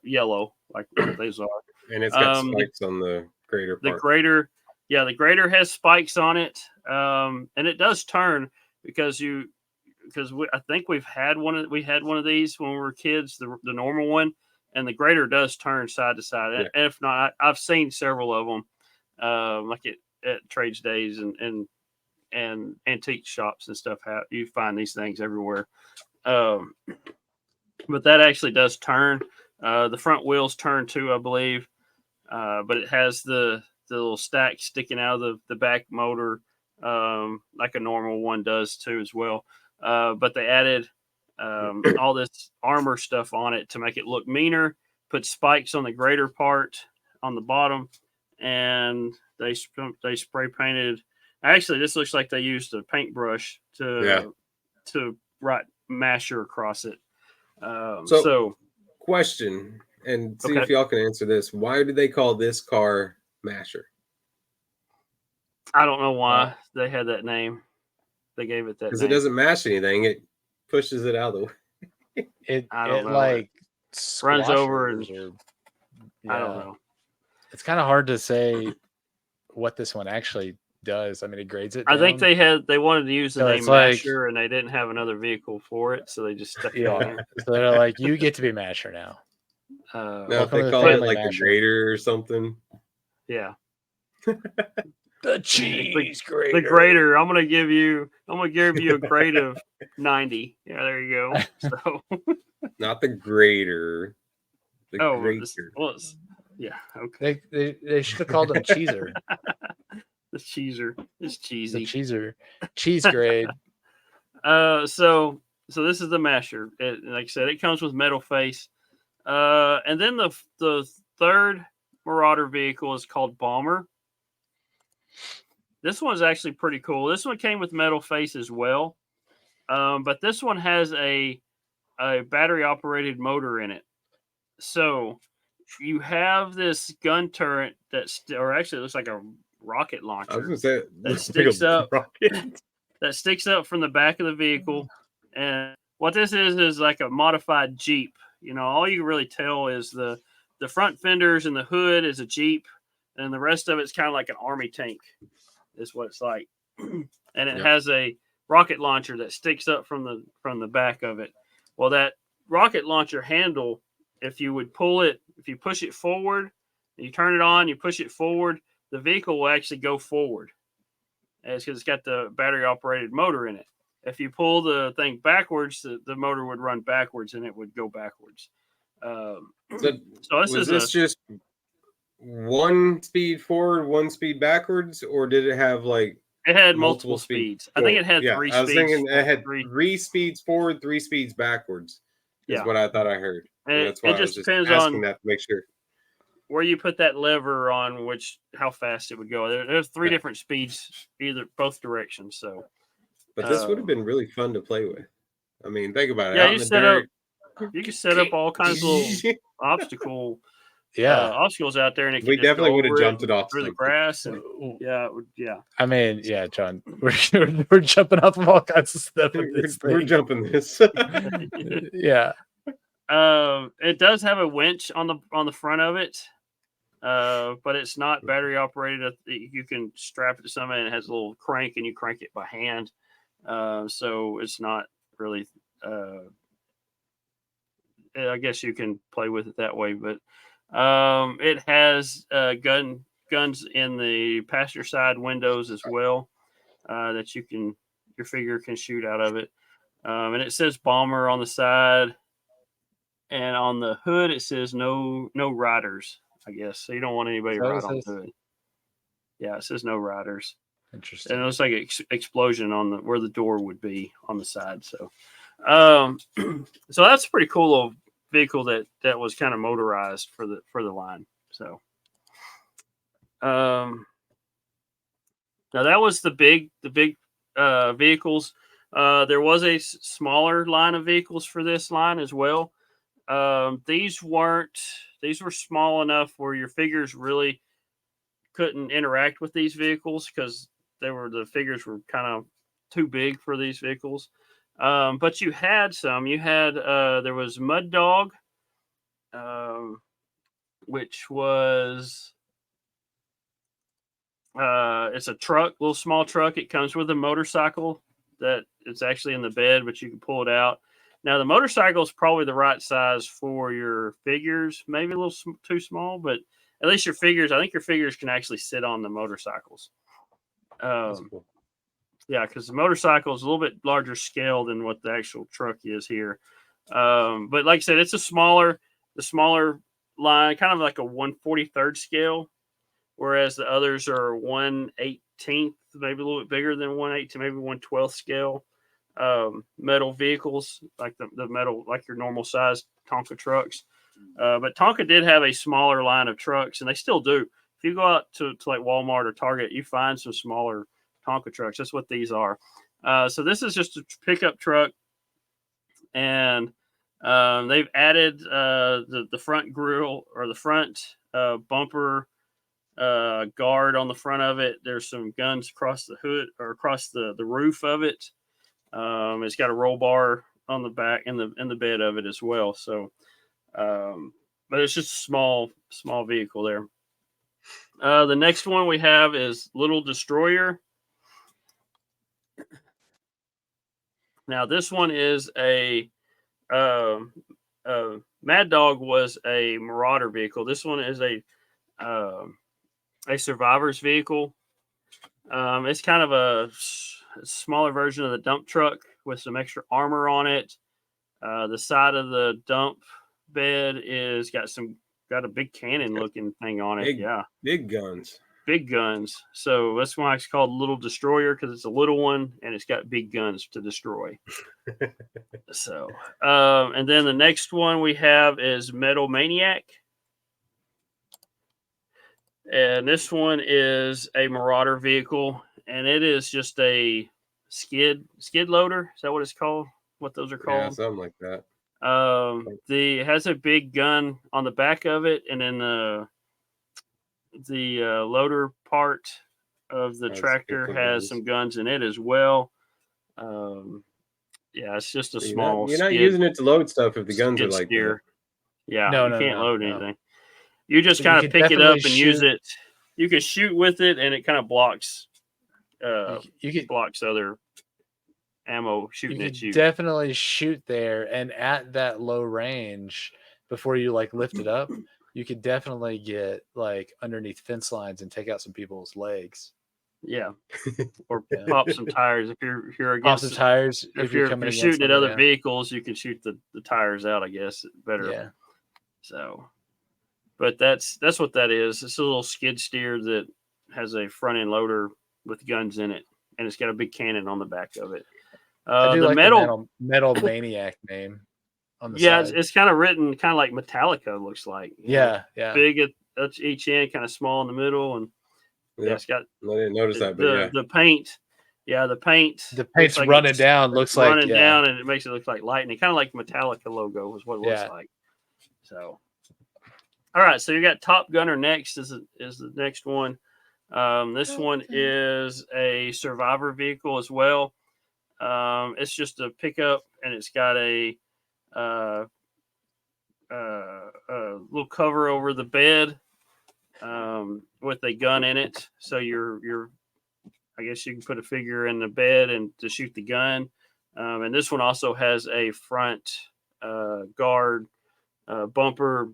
[SPEAKER 2] yellow like these are.
[SPEAKER 3] And it's got spikes on the grader part.
[SPEAKER 2] The grader has spikes on it, and it does turn because I think we had one of these when we were kids, the normal one, and the grader does turn side to side. Yeah. And if not, I've seen several of them, like at trades days and antique shops and stuff. You find these things everywhere, but that actually does turn. The front wheels turn too, I believe, but it has the little stack sticking out of the back motor, like a normal one does too as well. But they added all this armor stuff on it to make it look meaner. Put spikes on the grader part on the bottom, and they spray painted. Actually, this looks like they used a paintbrush to write Masher across it. So,
[SPEAKER 3] question, and see if y'all can answer this. Why do they call this car Masher?
[SPEAKER 2] I don't know why they had that name. They gave it that
[SPEAKER 3] because
[SPEAKER 2] name.
[SPEAKER 3] it doesn't mash anything. It pushes it out of the way.
[SPEAKER 4] It
[SPEAKER 2] runs over and I don't know.
[SPEAKER 4] It's kind of hard to say what this one actually does. I mean, it grades it down.
[SPEAKER 2] I think they wanted to use the name Masher, and they didn't have another vehicle for it, so they just stuck it on.
[SPEAKER 4] So they're like, you get to be Masher now.
[SPEAKER 3] No, if they call it like a grader or something.
[SPEAKER 2] Yeah.
[SPEAKER 4] The cheese grater.
[SPEAKER 2] The grader. I'm gonna give you a grade of 90. Yeah, there you go. So
[SPEAKER 3] not the grader. The grater.
[SPEAKER 2] Yeah, okay.
[SPEAKER 4] They should have called him Cheeser.
[SPEAKER 2] The Cheeser. It's cheesy.
[SPEAKER 4] The Cheeser. Cheese grade.
[SPEAKER 2] So this is the Masher. Like I said, it comes with metal face. And then the third Marauder vehicle is called Bomber. This one's actually pretty cool. This one came with metal face as well. But this one has a battery operated motor in it. So you have this gun turret or actually it looks like a rocket launcher.
[SPEAKER 3] I was gonna say
[SPEAKER 2] that sticks up. That sticks up from the back of the vehicle. And what this is like a modified Jeep. You know, all you can really tell is the front fenders and the hood is a Jeep, and the rest of it's kind of like an army tank. Is what it's like. And it has a rocket launcher that sticks up from the back of it. Well, that rocket launcher handle, if you would pull it, if you push it forward, you turn it on, you push it forward, the vehicle will actually go forward. And it's because it's got the battery operated motor in it. If you pull the thing backwards, the motor would run backwards and it would go backwards.
[SPEAKER 3] So
[SPEAKER 2] this
[SPEAKER 3] was
[SPEAKER 2] is
[SPEAKER 3] this just one speed forward, one speed backwards, or did it have like
[SPEAKER 2] it had multiple speeds? I think it had three speeds.
[SPEAKER 3] I was thinking it had
[SPEAKER 2] three.
[SPEAKER 3] 3 speeds forward, 3 speeds backwards. Is what I thought I heard.
[SPEAKER 2] And
[SPEAKER 3] that's why
[SPEAKER 2] it
[SPEAKER 3] I was
[SPEAKER 2] just
[SPEAKER 3] just
[SPEAKER 2] depends
[SPEAKER 3] asking
[SPEAKER 2] on
[SPEAKER 3] that to make sure
[SPEAKER 2] where you put that lever on, how fast it would go. There's 3 different speeds, both directions. So,
[SPEAKER 3] but this would have been really fun to play with. I mean, think about it.
[SPEAKER 2] Yeah,
[SPEAKER 3] out in the dirt.
[SPEAKER 2] You can set up all kinds of little obstacles out there, and
[SPEAKER 3] we definitely would have jumped it off
[SPEAKER 2] through the grass. And
[SPEAKER 4] I mean, yeah, John, we're jumping off of all kinds of stuff.
[SPEAKER 3] We're jumping this.
[SPEAKER 4] Yeah.
[SPEAKER 2] It does have a winch on the front of it, but it's not battery operated. You can strap it to something, and it has a little crank, and you crank it by hand. So it's not really. I guess you can play with it that way, but it has guns in the passenger side windows as well that your figure can shoot out of it. And it says bomber on the side, and on the hood it says no riders, I guess. So you don't want anybody to ride on the hood. Yeah, it says no riders.
[SPEAKER 4] Interesting.
[SPEAKER 2] And it looks like an explosion on where the door would be on the side. So so that's a pretty cool little vehicle that was kind of motorized for the line. So now that was the big vehicles. There was a smaller line of vehicles for this line as well. These were small enough where your figures really couldn't interact with these vehicles because the figures were kind of too big for these vehicles. But you had there was Mud Dog, which was it's a truck, little small truck. It comes with a motorcycle that it's actually in the bed, but you can pull it out. Now the motorcycle is probably the right size for your figures, maybe a little too small, but at least I think your figures can actually sit on the motorcycles.
[SPEAKER 3] That's cool.
[SPEAKER 2] Yeah, because the motorcycle is a little bit larger scale than what the actual truck is here. But like I said, it's the smaller line, kind of like a 1/43rd scale, whereas the others are 1/18th, maybe a little bit bigger than 1/18, maybe 1/12th scale. Metal vehicles, like the metal, like your normal size Tonka trucks. But Tonka did have a smaller line of trucks, and they still do. If you go out to like Walmart or Target, you find some smaller Tonka trucks. That's what these are. So this is just a pickup truck, and they've added the front grille or the front bumper guard on the front of it. There's some guns across the hood or across the roof of it. It's got a roll bar on the back in the bed of it as well. So, but it's just a small vehicle there. The next one we have is Little Destroyer. Now this one is a Mad Dog was a Marauder vehicle. This one is a survivor's vehicle. It's kind of a smaller version of the dump truck with some extra armor on it. The side of the dump bed is got a big cannon looking thing on it. Big guns. So that's why it's called Little Destroyer, because it's a little one and it's got big guns to destroy. So, and then the next one we have is Metal Maniac. And this one is a Marauder vehicle, and it is just a skid loader. Is that what it's called? What those are called?
[SPEAKER 3] Yeah, something like that.
[SPEAKER 2] It has a big gun on the back of it, and then the loader part of the tractor has some guns in it as well. Yeah, it's just a small.
[SPEAKER 3] You're not using it to load stuff if the guns are like that.
[SPEAKER 2] Yeah, you can't load anything. You just kind of pick it up and use it. You can shoot with it, and it kind of blocks. Blocks other ammo shooting at you.
[SPEAKER 4] Definitely shoot there, and at that low range, before you like lift it up, you could definitely get like underneath fence lines and take out some people's legs.
[SPEAKER 2] Yeah, or pop some tires if you're against
[SPEAKER 4] pop some tires.
[SPEAKER 2] If you're shooting at other vehicles, you can shoot the tires out. I guess better.
[SPEAKER 4] Yeah.
[SPEAKER 2] So, but that's what that is. It's a little skid steer that has a front end loader with guns in it, and it's got a big cannon on the back of it.
[SPEAKER 4] I do
[SPEAKER 2] The
[SPEAKER 4] like
[SPEAKER 2] metal,
[SPEAKER 4] the metal maniac name on the
[SPEAKER 2] yeah,
[SPEAKER 4] side.
[SPEAKER 2] it's kind of written kind of like Metallica looks like.
[SPEAKER 4] Yeah, yeah.
[SPEAKER 2] Big at each end, kind of small in the middle, and
[SPEAKER 3] Yeah,
[SPEAKER 2] it's got
[SPEAKER 3] I didn't notice that, but yeah.
[SPEAKER 2] the paint. Yeah, the paint's
[SPEAKER 4] like running down. Looks like
[SPEAKER 2] running down, and it makes it look like lightning, kind of like Metallica logo was what it looks like. So, all right, so you got Top Gunner next is the next one. This one is a survivor vehicle as well. It's just a pickup, and it's got a little cover over the bed with a gun in it. So I guess you can put a figure in the bed and to shoot the gun. And this one also has a front guard bumper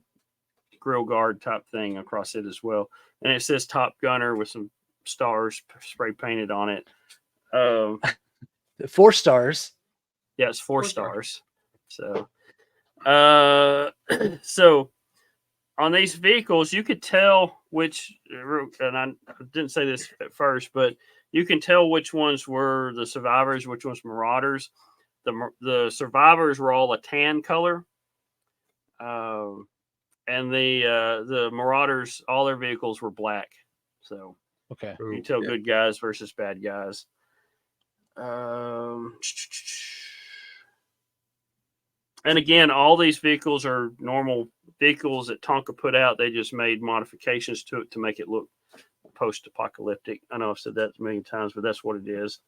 [SPEAKER 2] grill guard type thing across it as well. And it says Top Gunner with some stars spray painted on it.
[SPEAKER 4] 4 stars.
[SPEAKER 2] Yeah, it's 4 stars. So, so on these vehicles, you could tell which, and I didn't say this at first, but you can tell which ones were the survivors, which ones marauders. The survivors were all a tan color, and the marauders, all their vehicles were black. So
[SPEAKER 4] okay,
[SPEAKER 2] you can tell good guys versus bad guys. And again, all these vehicles are normal vehicles that Tonka put out. They just made modifications to it to make it look post-apocalyptic. I know I've said that a million times, but that's what it is.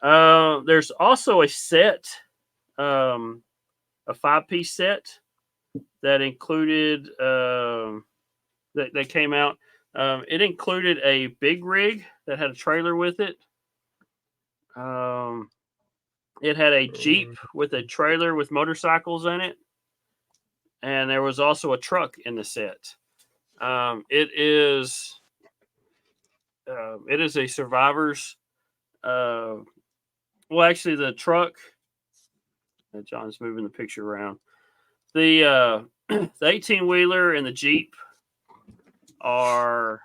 [SPEAKER 2] There's also a set, a 5-piece set that included that came out. It included a big rig that had a trailer with it. It had a Jeep with a trailer with motorcycles in it, and there was also a truck in the set. It is a survivors. Well, actually, the truck. John's moving the picture around. The 18-wheeler and the Jeep are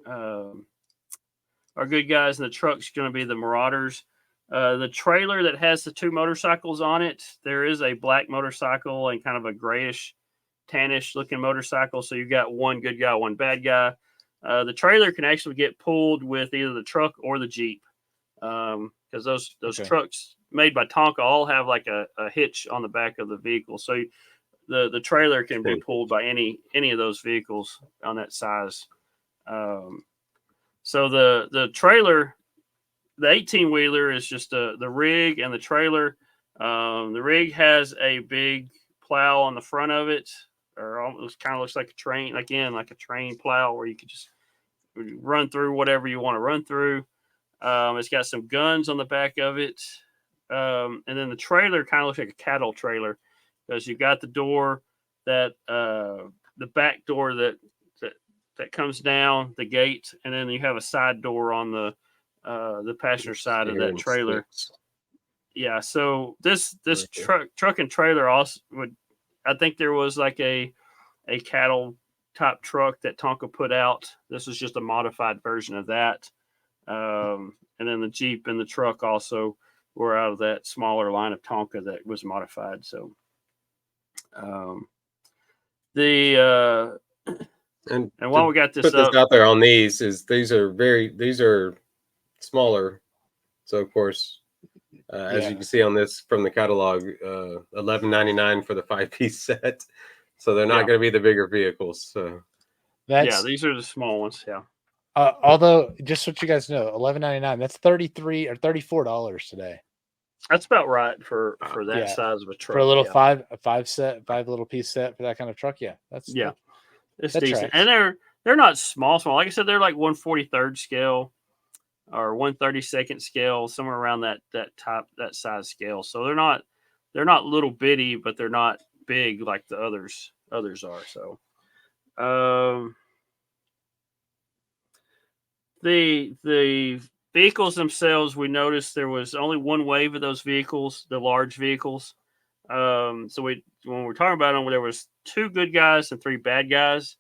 [SPEAKER 2] good guys, and the truck's going to be the marauders. The trailer that has the 2 motorcycles on it, there is a black motorcycle and kind of a grayish, tannish looking motorcycle. So you've got one good guy, one bad guy. The trailer can actually get pulled with either the truck or the Jeep, because those trucks made by Tonka all have like a hitch on the back of the vehicle. So the trailer can be pulled by any of those vehicles on that size. So the trailer, the 18-wheeler is just the rig and the trailer. The rig has a big plow on the front of it, or almost kind of looks like a train, again, like a train plow where you could just run through whatever you want to run through. It's got some guns on the back of it. And then the trailer kind of looks like a cattle trailer, because you've got the door that the back door that comes down the gate, and then you have a side door on the passenger side of that trailer. Yeah, so this truck and trailer also would, I think there was like a cattle type truck that Tonka put out. This is just a modified version of that. And then the Jeep and the truck also were out of that smaller line of Tonka that was modified. So and while we got this
[SPEAKER 3] out there on these these are smaller. So of course, as you can see on this from the catalog, $11.99 for the 5-piece set. So they're not going to be the bigger vehicles. So
[SPEAKER 2] these are the small ones. Yeah.
[SPEAKER 4] Although, just so you guys know, $11.99, that's $33 or $34 today.
[SPEAKER 2] That's about right for that size of a truck.
[SPEAKER 4] For a little 5 little piece set for that kind of truck. Yeah,
[SPEAKER 2] it's decent. Tracks. And they're not small. Like I said, they're like 1/43rd scale or 1/32nd scale, somewhere around that size scale. So they're not little bitty, but they're not big like the others are. So the vehicles themselves, we noticed there was only one wave of those vehicles, the large vehicles. So when we're talking about them, there was 2 good guys and 3 bad guys.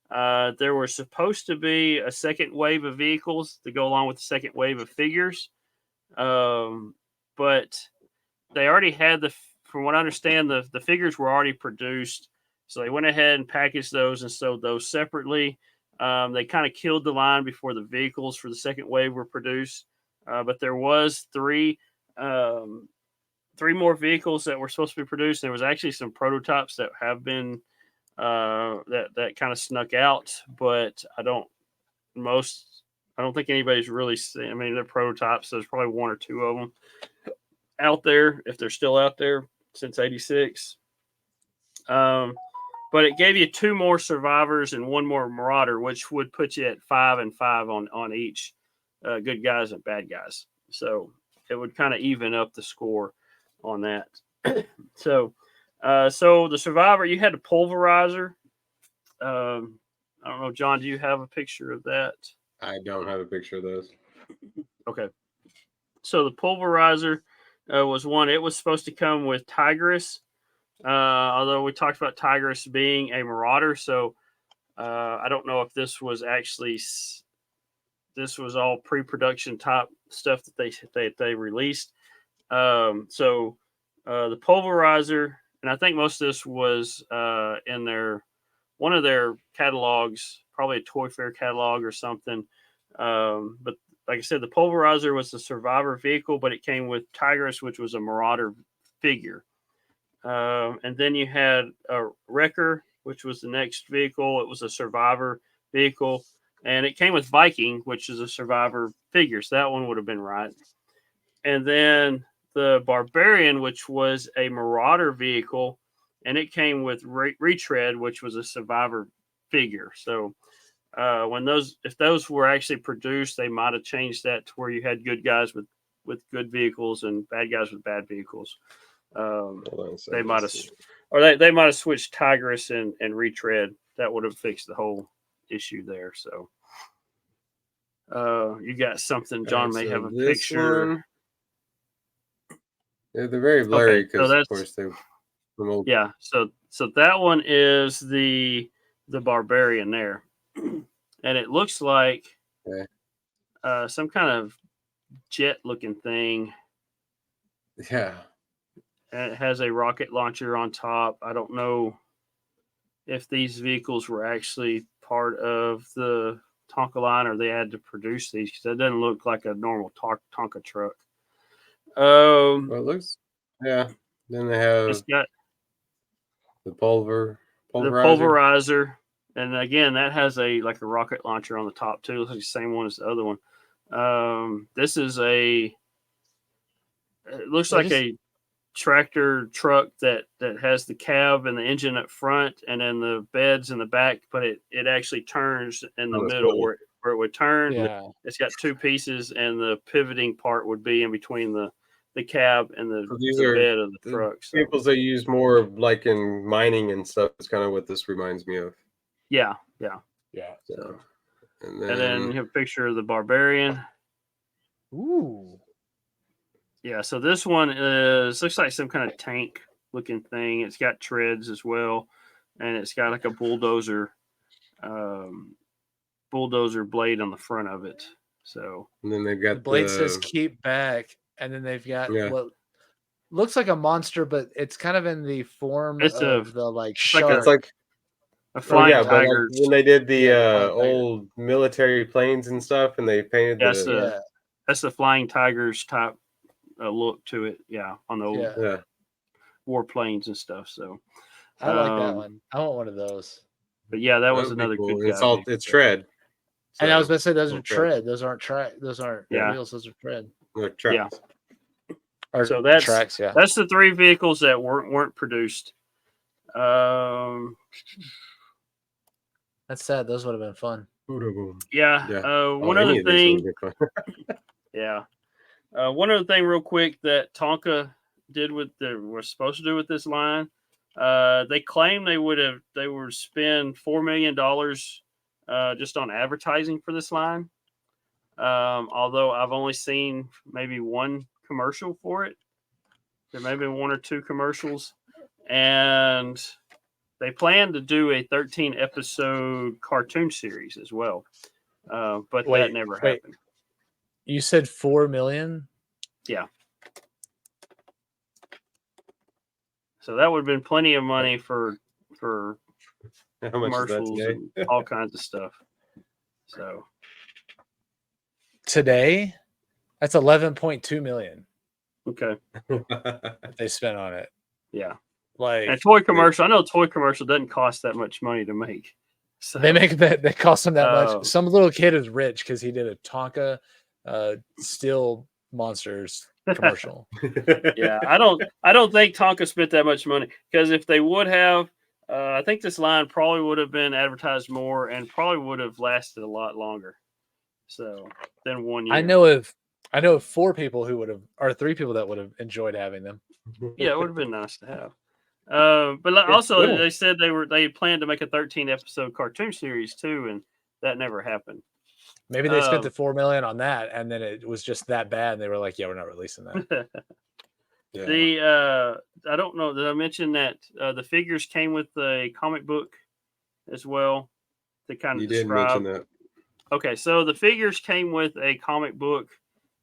[SPEAKER 2] There was supposed to be a second wave of vehicles to go along with the second wave of figures, but they already had from what I understand, the figures were already produced, so they went ahead and packaged those and sold those separately. They kind of killed the line before the vehicles for the second wave were produced, but there was 3 more vehicles that were supposed to be produced. There was actually some prototypes that have been that kind of snuck out, but I don't think anybody's really seen. I mean, they're prototypes, so there's probably 1 or 2 of them out there, if they're still out there since '86. But it gave you 2 more survivors and 1 more marauder, which would put you at 5 and 5 on each, good guys and bad guys. So it would kind of even up the score on that. So the survivor, you had a pulverizer. I don't know, John, do you have a picture of that?
[SPEAKER 3] I don't have a picture of those.
[SPEAKER 2] Okay. So the pulverizer was one. It was supposed to come with Tigress, although we talked about Tigress being a marauder. So I don't know if this was all pre-production type stuff that they released. So the pulverizer, and I think most of this was in one of their catalogs, probably a Toy Fair catalog or something. But like I said, the pulverizer was the survivor vehicle, but it came with Tigress, which was a marauder figure. And then you had a Wrecker, which was the next vehicle. It was a survivor vehicle. And it came with Viking, which is a survivor figure. So that one would have been right. And then the Barbarian, which was a marauder vehicle, and it came with Retread, which was a survivor figure. So if those were actually produced, they might have changed that to where you had good guys with good vehicles and bad guys with bad vehicles. They might have switched Tigress and Retread. That would have fixed the whole issue there. So you got something. John may have a picture.
[SPEAKER 3] One, they're very blurry because of course they.
[SPEAKER 2] Yeah, so that one is the Barbarian there, and it looks like some kind of jet looking thing.
[SPEAKER 3] Yeah,
[SPEAKER 2] and it has a rocket launcher on top. I don't know if these vehicles were actually part of the Tonka line or they had to produce these, because that doesn't look like a normal Tonka truck.
[SPEAKER 3] Well, it looks, yeah. Then they have
[SPEAKER 2] It's got
[SPEAKER 3] the pulverizer.
[SPEAKER 2] And again, that has a rocket launcher on the top too. It's like the same one as the other one. This is it looks like a tractor truck that has the cab and the engine up front, and then the beds in the back, but it actually turns in the middle where it would turn.
[SPEAKER 4] Yeah.
[SPEAKER 2] It's got 2 pieces, and the pivoting part would be in between the cab and the bed of the truck. So.
[SPEAKER 3] Vehicles they use more of like in mining and stuff is kind of what this reminds me of.
[SPEAKER 2] Yeah.
[SPEAKER 3] So, and
[SPEAKER 2] then you have a picture of the Barbarian.
[SPEAKER 4] Ooh.
[SPEAKER 2] Yeah, so this one looks like some kind of tank looking thing. It's got treads as well, and it's got like a bulldozer blade on the front of it. So,
[SPEAKER 3] and then they've got
[SPEAKER 4] the blade says "keep back," and then they've got what looks like a monster, but it's kind of in the form of the shark.
[SPEAKER 3] It's like
[SPEAKER 2] a flying tiger.
[SPEAKER 3] Like when they did the old military planes and stuff, and they painted
[SPEAKER 2] that's the flying tigers type look to it. Yeah, on the old war planes and stuff. So
[SPEAKER 4] I like that one. I want one of those.
[SPEAKER 2] But yeah, that was another good guy.
[SPEAKER 3] It's tread.
[SPEAKER 4] So, and I was going to say those are tread. Those aren't wheels. Those are tread.
[SPEAKER 3] They're tracks.
[SPEAKER 2] Yeah. So that's tracks. Yeah, that's the 3 vehicles that weren't produced.
[SPEAKER 4] That's sad. Those would have been fun.
[SPEAKER 2] Yeah. One other thing. One other thing, real quick, that Tonka did were supposed to do with this line. They claim they would spend $4 million just on advertising for this line. Although I've only seen maybe one commercial for it. There may have been 1 or 2 commercials, and they plan to do a 13-episode cartoon series as well, but that never happened.
[SPEAKER 4] You said 4 million?
[SPEAKER 2] Yeah. So that would have been plenty of money for
[SPEAKER 3] How much
[SPEAKER 2] commercials
[SPEAKER 3] is that
[SPEAKER 2] and all kinds of stuff. So
[SPEAKER 4] today, that's 11.2 million.
[SPEAKER 2] Okay.
[SPEAKER 4] They spent on it.
[SPEAKER 2] Yeah.
[SPEAKER 4] Like
[SPEAKER 2] and toy commercial. I know a toy commercial doesn't cost that much money to make. So
[SPEAKER 4] they make that they cost them that much. Some little kid is rich because he did a Tonka steel monsters commercial.
[SPEAKER 2] Yeah, I don't think Tonka spent that much money, because if they would have, I think this line probably would have been advertised more and probably would have lasted a lot longer. So than 1 year.
[SPEAKER 4] I know of 4 people who would have, or 3 people that would have enjoyed having them.
[SPEAKER 2] Yeah, it would have been nice to have. But also they said they planned to make a 13-episode cartoon series too, and that never happened.
[SPEAKER 4] Maybe they spent the 4 million on that, and then it was just that bad, and they were like, "Yeah, we're not releasing that."
[SPEAKER 2] Yeah. I don't know. Did I mention that the figures came with a comic book as well? To kind of describe.
[SPEAKER 3] You did mention that.
[SPEAKER 2] Okay, so the figures came with a comic book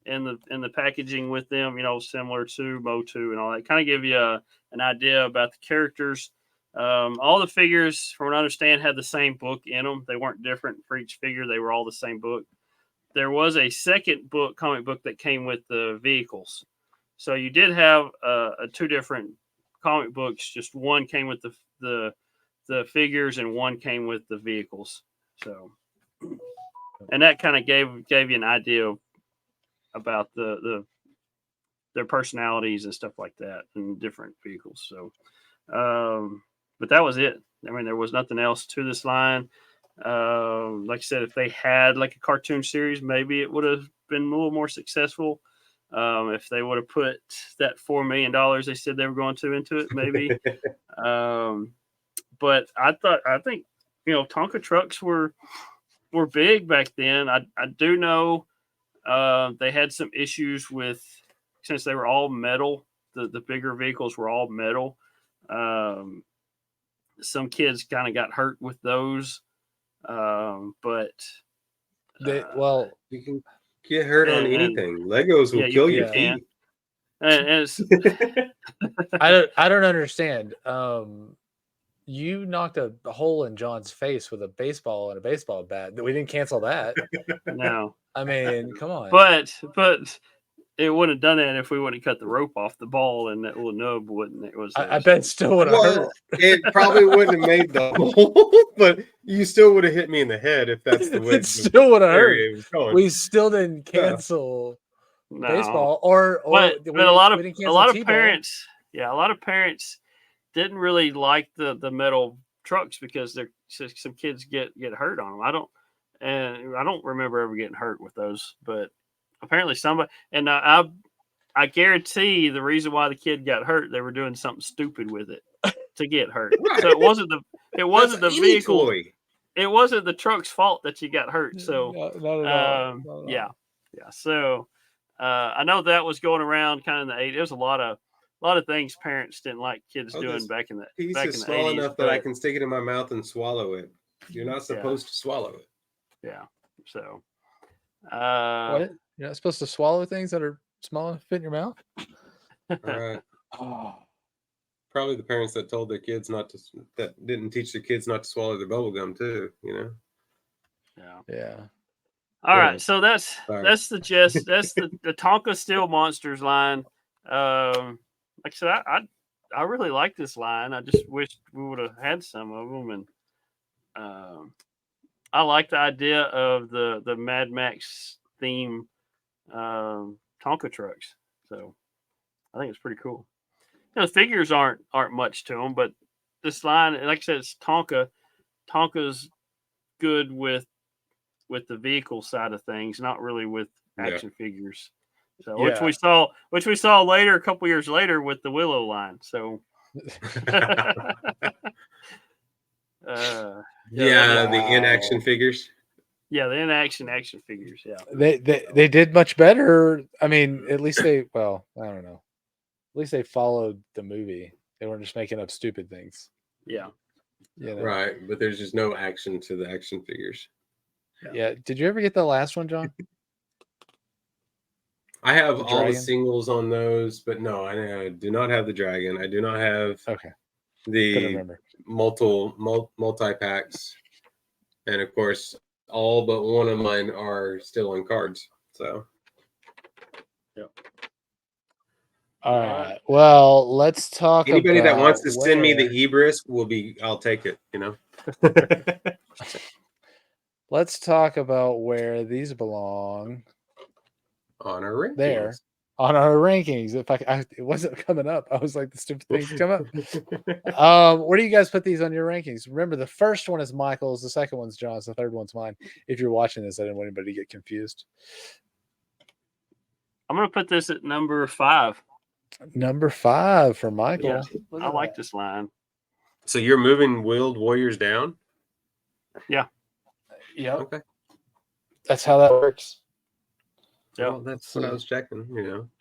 [SPEAKER 2] in the packaging with them, similar to Motu and all that. Kind of give you an idea about the characters. All the figures, from what I understand, had the same book in them. They weren't different for each figure. They were all the same book. There was a second comic book that came with the vehicles. So you did have 2 different comic books. Just one came with the figures, and one came with the vehicles. So, and that kind of gave you an idea about their personalities and stuff like that, and different vehicles. So, but that was it. I mean, there was nothing else to this line. Like I said, if they had like a cartoon series, maybe it would have been a little more successful. If they would have put that $4 million they said they were going to into it, maybe. But I think Tonka trucks were big back then. I do know they had some issues with, since they were all metal. The bigger vehicles were all metal. Some kids kind of got hurt with those. But
[SPEAKER 3] you can get hurt on anything. Legos will kill your feet.
[SPEAKER 2] And
[SPEAKER 4] I don't understand. You knocked a hole in John's face with a baseball and a baseball bat. We didn't cancel that.
[SPEAKER 2] No.
[SPEAKER 4] I mean, come on.
[SPEAKER 2] But it wouldn't have done that if we wouldn't cut the rope off the ball, and that little nub wouldn't. It was.
[SPEAKER 4] I bet it still would have hurt.
[SPEAKER 3] It probably wouldn't have made the hole, but you still would have hit me in the head if that's the way.
[SPEAKER 4] It still would have hurt. We still didn't cancel baseball,
[SPEAKER 2] but a lot of parents, a lot of parents didn't really like the metal trucks because some kids get hurt on them. I don't remember ever getting hurt with those, but apparently somebody, and I guarantee the reason why the kid got hurt, they were doing something stupid with it to get hurt. Right. So it wasn't the vehicle. Toy. It wasn't the truck's fault that you got hurt. So
[SPEAKER 4] not at all.
[SPEAKER 2] Yeah. So I know that was going around kind of in the 80s. There was a lot of things parents didn't like kids doing back in the
[SPEAKER 3] piece
[SPEAKER 2] back
[SPEAKER 3] is
[SPEAKER 2] in the
[SPEAKER 3] small
[SPEAKER 2] 80s,
[SPEAKER 3] enough that I can stick it in my mouth and swallow it. You're not supposed to swallow it.
[SPEAKER 2] Yeah. So
[SPEAKER 4] what? You're not supposed to swallow things that are small enough to fit in your mouth?
[SPEAKER 3] All right. Probably the parents that told their kids that didn't teach their kids not to swallow their bubble gum too,
[SPEAKER 4] Yeah.
[SPEAKER 2] All right, so that's the gist. That's the Tonka Steel Monsters line. Like I said, I really like this line. I just wish we would have had some of them, and I like the idea of the Mad Max theme Tonka trucks. So I think it's pretty cool. The figures aren't much to them, but this line, like I said, it's Tonka. Tonka's good with the vehicle side of things, not really with action figures. So which we saw later, a couple years later, with the Willow line. So
[SPEAKER 3] the in-action figures.
[SPEAKER 2] Yeah, the in-action figures. Yeah,
[SPEAKER 4] they did much better. I mean, at least I don't know. least they followed the movie. They weren't just making up stupid things.
[SPEAKER 2] Yeah.
[SPEAKER 4] You know?
[SPEAKER 3] Right, but there's just no action to the action figures.
[SPEAKER 4] Yeah. Did you ever get the last one, John?
[SPEAKER 3] I have
[SPEAKER 4] The
[SPEAKER 3] all the
[SPEAKER 4] dragon?
[SPEAKER 3] singles on those, but no, I do not have the dragon. I do not have
[SPEAKER 4] Okay. Couldn't
[SPEAKER 3] the
[SPEAKER 4] remember.
[SPEAKER 3] multi packs, and of course, all but one of mine are still on cards. So,
[SPEAKER 4] All right. Well, let's talk
[SPEAKER 3] anybody that wants
[SPEAKER 4] about
[SPEAKER 3] to send me the
[SPEAKER 4] where...
[SPEAKER 3] Ebris I'll take it.
[SPEAKER 4] Let's talk about where these belong.
[SPEAKER 3] On our rankings.
[SPEAKER 4] There. On our rankings. If it wasn't coming up. I was like, the stupid things come up. Where do you guys put these on your rankings? Remember, the first one is Michael's, the second one's John's, the third one's mine. If you're watching this, I didn't want anybody to get confused.
[SPEAKER 2] I'm gonna put this at number 5.
[SPEAKER 4] Number 5 for Michael.
[SPEAKER 2] Yeah, I like this line.
[SPEAKER 3] So you're moving Wheeled Warriors down?
[SPEAKER 2] Yeah.
[SPEAKER 4] Yep.
[SPEAKER 3] Okay.
[SPEAKER 4] That's how that works.
[SPEAKER 2] Yeah,
[SPEAKER 3] well, that's what I was checking.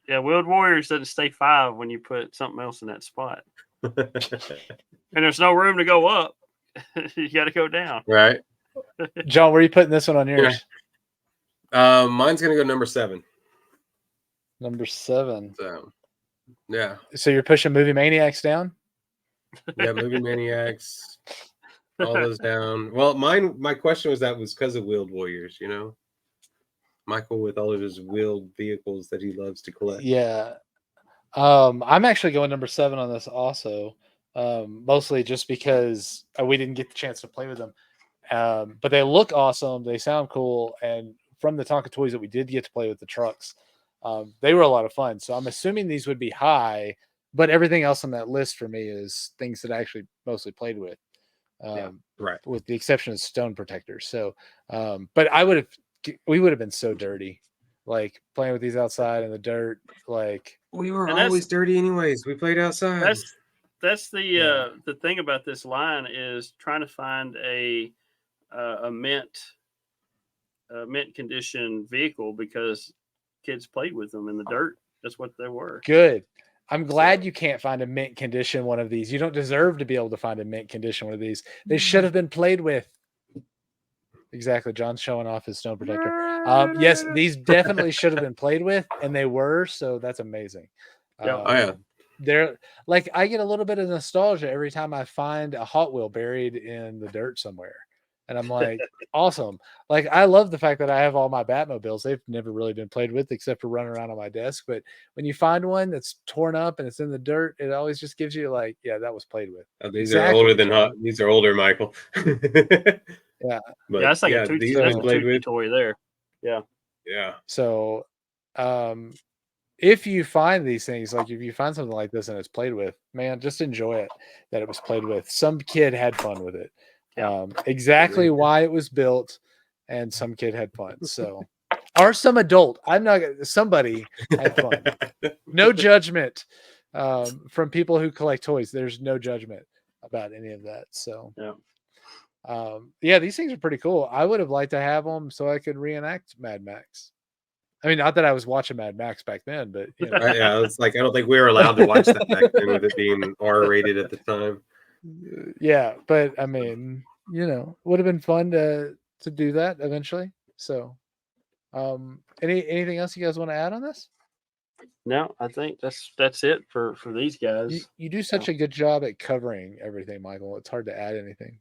[SPEAKER 2] Yeah, Wheeled Warriors doesn't stay 5 when you put something else in that spot, and there's no room to go up. You got to go down.
[SPEAKER 3] Right.
[SPEAKER 4] John, where are you putting this one on yours?
[SPEAKER 3] Mine's gonna go number 7.
[SPEAKER 4] Number 7.
[SPEAKER 3] So, yeah.
[SPEAKER 4] So you're pushing Movie Maniacs down?
[SPEAKER 3] Yeah, Movie Maniacs. All those down. Well, my question was because of Wheeled Warriors, Michael with all of his wheeled vehicles that he loves to collect.
[SPEAKER 4] Yeah. I'm actually going number 7 on this also. Mostly just because we didn't get the chance to play with them. But they look awesome. They sound cool. And from the Tonka toys that we did get to play with the trucks, they were a lot of fun. So I'm assuming these would be high, but everything else on that list for me is things that I actually mostly played with.
[SPEAKER 3] Right.
[SPEAKER 4] With the exception of stone protectors. So, but we would have been so dirty, like playing with these outside in the dirt. Like
[SPEAKER 3] we were always dirty anyways. We played outside.
[SPEAKER 2] That's the thing about this line is trying to find a mint condition vehicle because kids played with them in the dirt. That's what they were.
[SPEAKER 4] Good. I'm glad you can't find a mint condition one of these. You don't deserve to be able to find a mint condition one of these. They should have been played with. Exactly. John's showing off his stone protector. Yes, these definitely should have been played with, and they were. So that's amazing.
[SPEAKER 3] Yeah.
[SPEAKER 4] They're like, I get a little bit of nostalgia every time I find a Hot Wheel buried in the dirt somewhere. And I'm like, awesome. Like, I love the fact that I have all my Batmobiles. They've never really been played with except for running around on my desk. But when you find one that's torn up and it's in the dirt, it always just gives you like, yeah, that was played with.
[SPEAKER 3] These are older than hot. These are older, Michael.
[SPEAKER 4] Yeah.
[SPEAKER 3] But,
[SPEAKER 2] that's like a Tootsie toy there. Yeah.
[SPEAKER 3] Yeah.
[SPEAKER 4] So, if you find these things, like if you find something like this and it's played with, man, just enjoy it that it was played with. Some kid had fun with it. Exactly why it was built, and some kid had fun. So, or some adult. Somebody had fun. No judgment from people who collect toys. There's no judgment about any of that. So, these things are pretty cool. I would have liked to have them so I could reenact Mad Max. I mean, not that I was watching Mad Max back then, but
[SPEAKER 3] yeah, it's like I don't think we were allowed to watch that back then with it being R-rated at the time.
[SPEAKER 4] Yeah, but I mean, would have been fun to do that eventually. So, anything else you guys want to add on this?
[SPEAKER 2] No, I think that's it for these guys.
[SPEAKER 4] You do such a good job at covering everything, Michael. It's hard to add anything.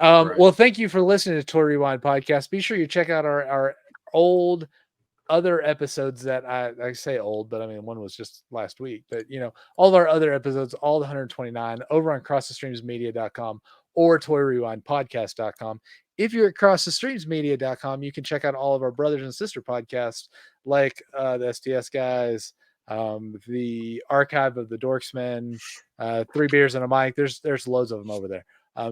[SPEAKER 4] Well, thank you for listening to Toy Rewind Podcast. Be sure you check out our old other episodes that I say old, but I mean, one was just last week, but all of our other episodes, all the 129 over on crossthestreamsmedia.com or toyrewindpodcast.com. If you're at crossthestreamsmedia.com, you can check out all of our brothers and sister podcasts like the SDS guys, the archive of the Dorksmen, 3 Beers and a Mic. There's loads of them over there.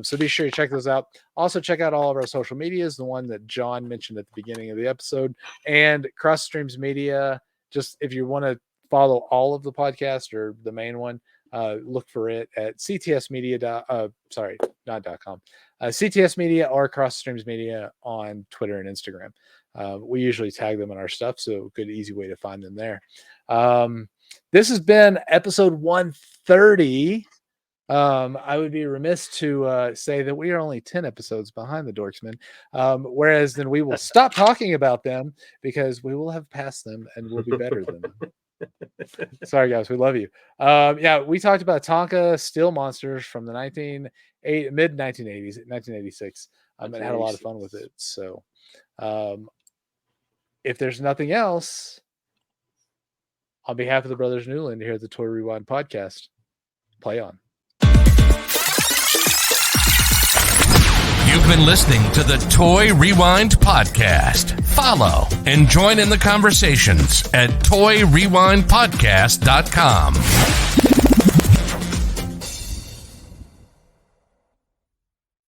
[SPEAKER 4] So be sure you check those out. Also check out all of our social medias, the one that John mentioned at the beginning of the episode, and Cross Streams Media. Just if you want to follow all of the podcast or the main one, look for it at CTS Media. Not.com. CTS Media or Cross Streams Media on Twitter and Instagram. We usually tag them in our stuff, so good, easy way to find them there. this has been episode 130. I would be remiss to say that we are only 10 episodes behind the Dorksmen, whereas then we will stop talking about them because we will have passed them and we'll be better than them. Sorry, guys. We love you. Yeah, we talked about Tonka Steel Monsters from the mid-1980s, 1986, and had a lot of fun with it. So if there's nothing else, on behalf of the Brothers Newland here at the Toy Rewind podcast, play on.
[SPEAKER 1] You've been listening to the Toy Rewind podcast. Follow and join in the conversations at toyrewindpodcast.com.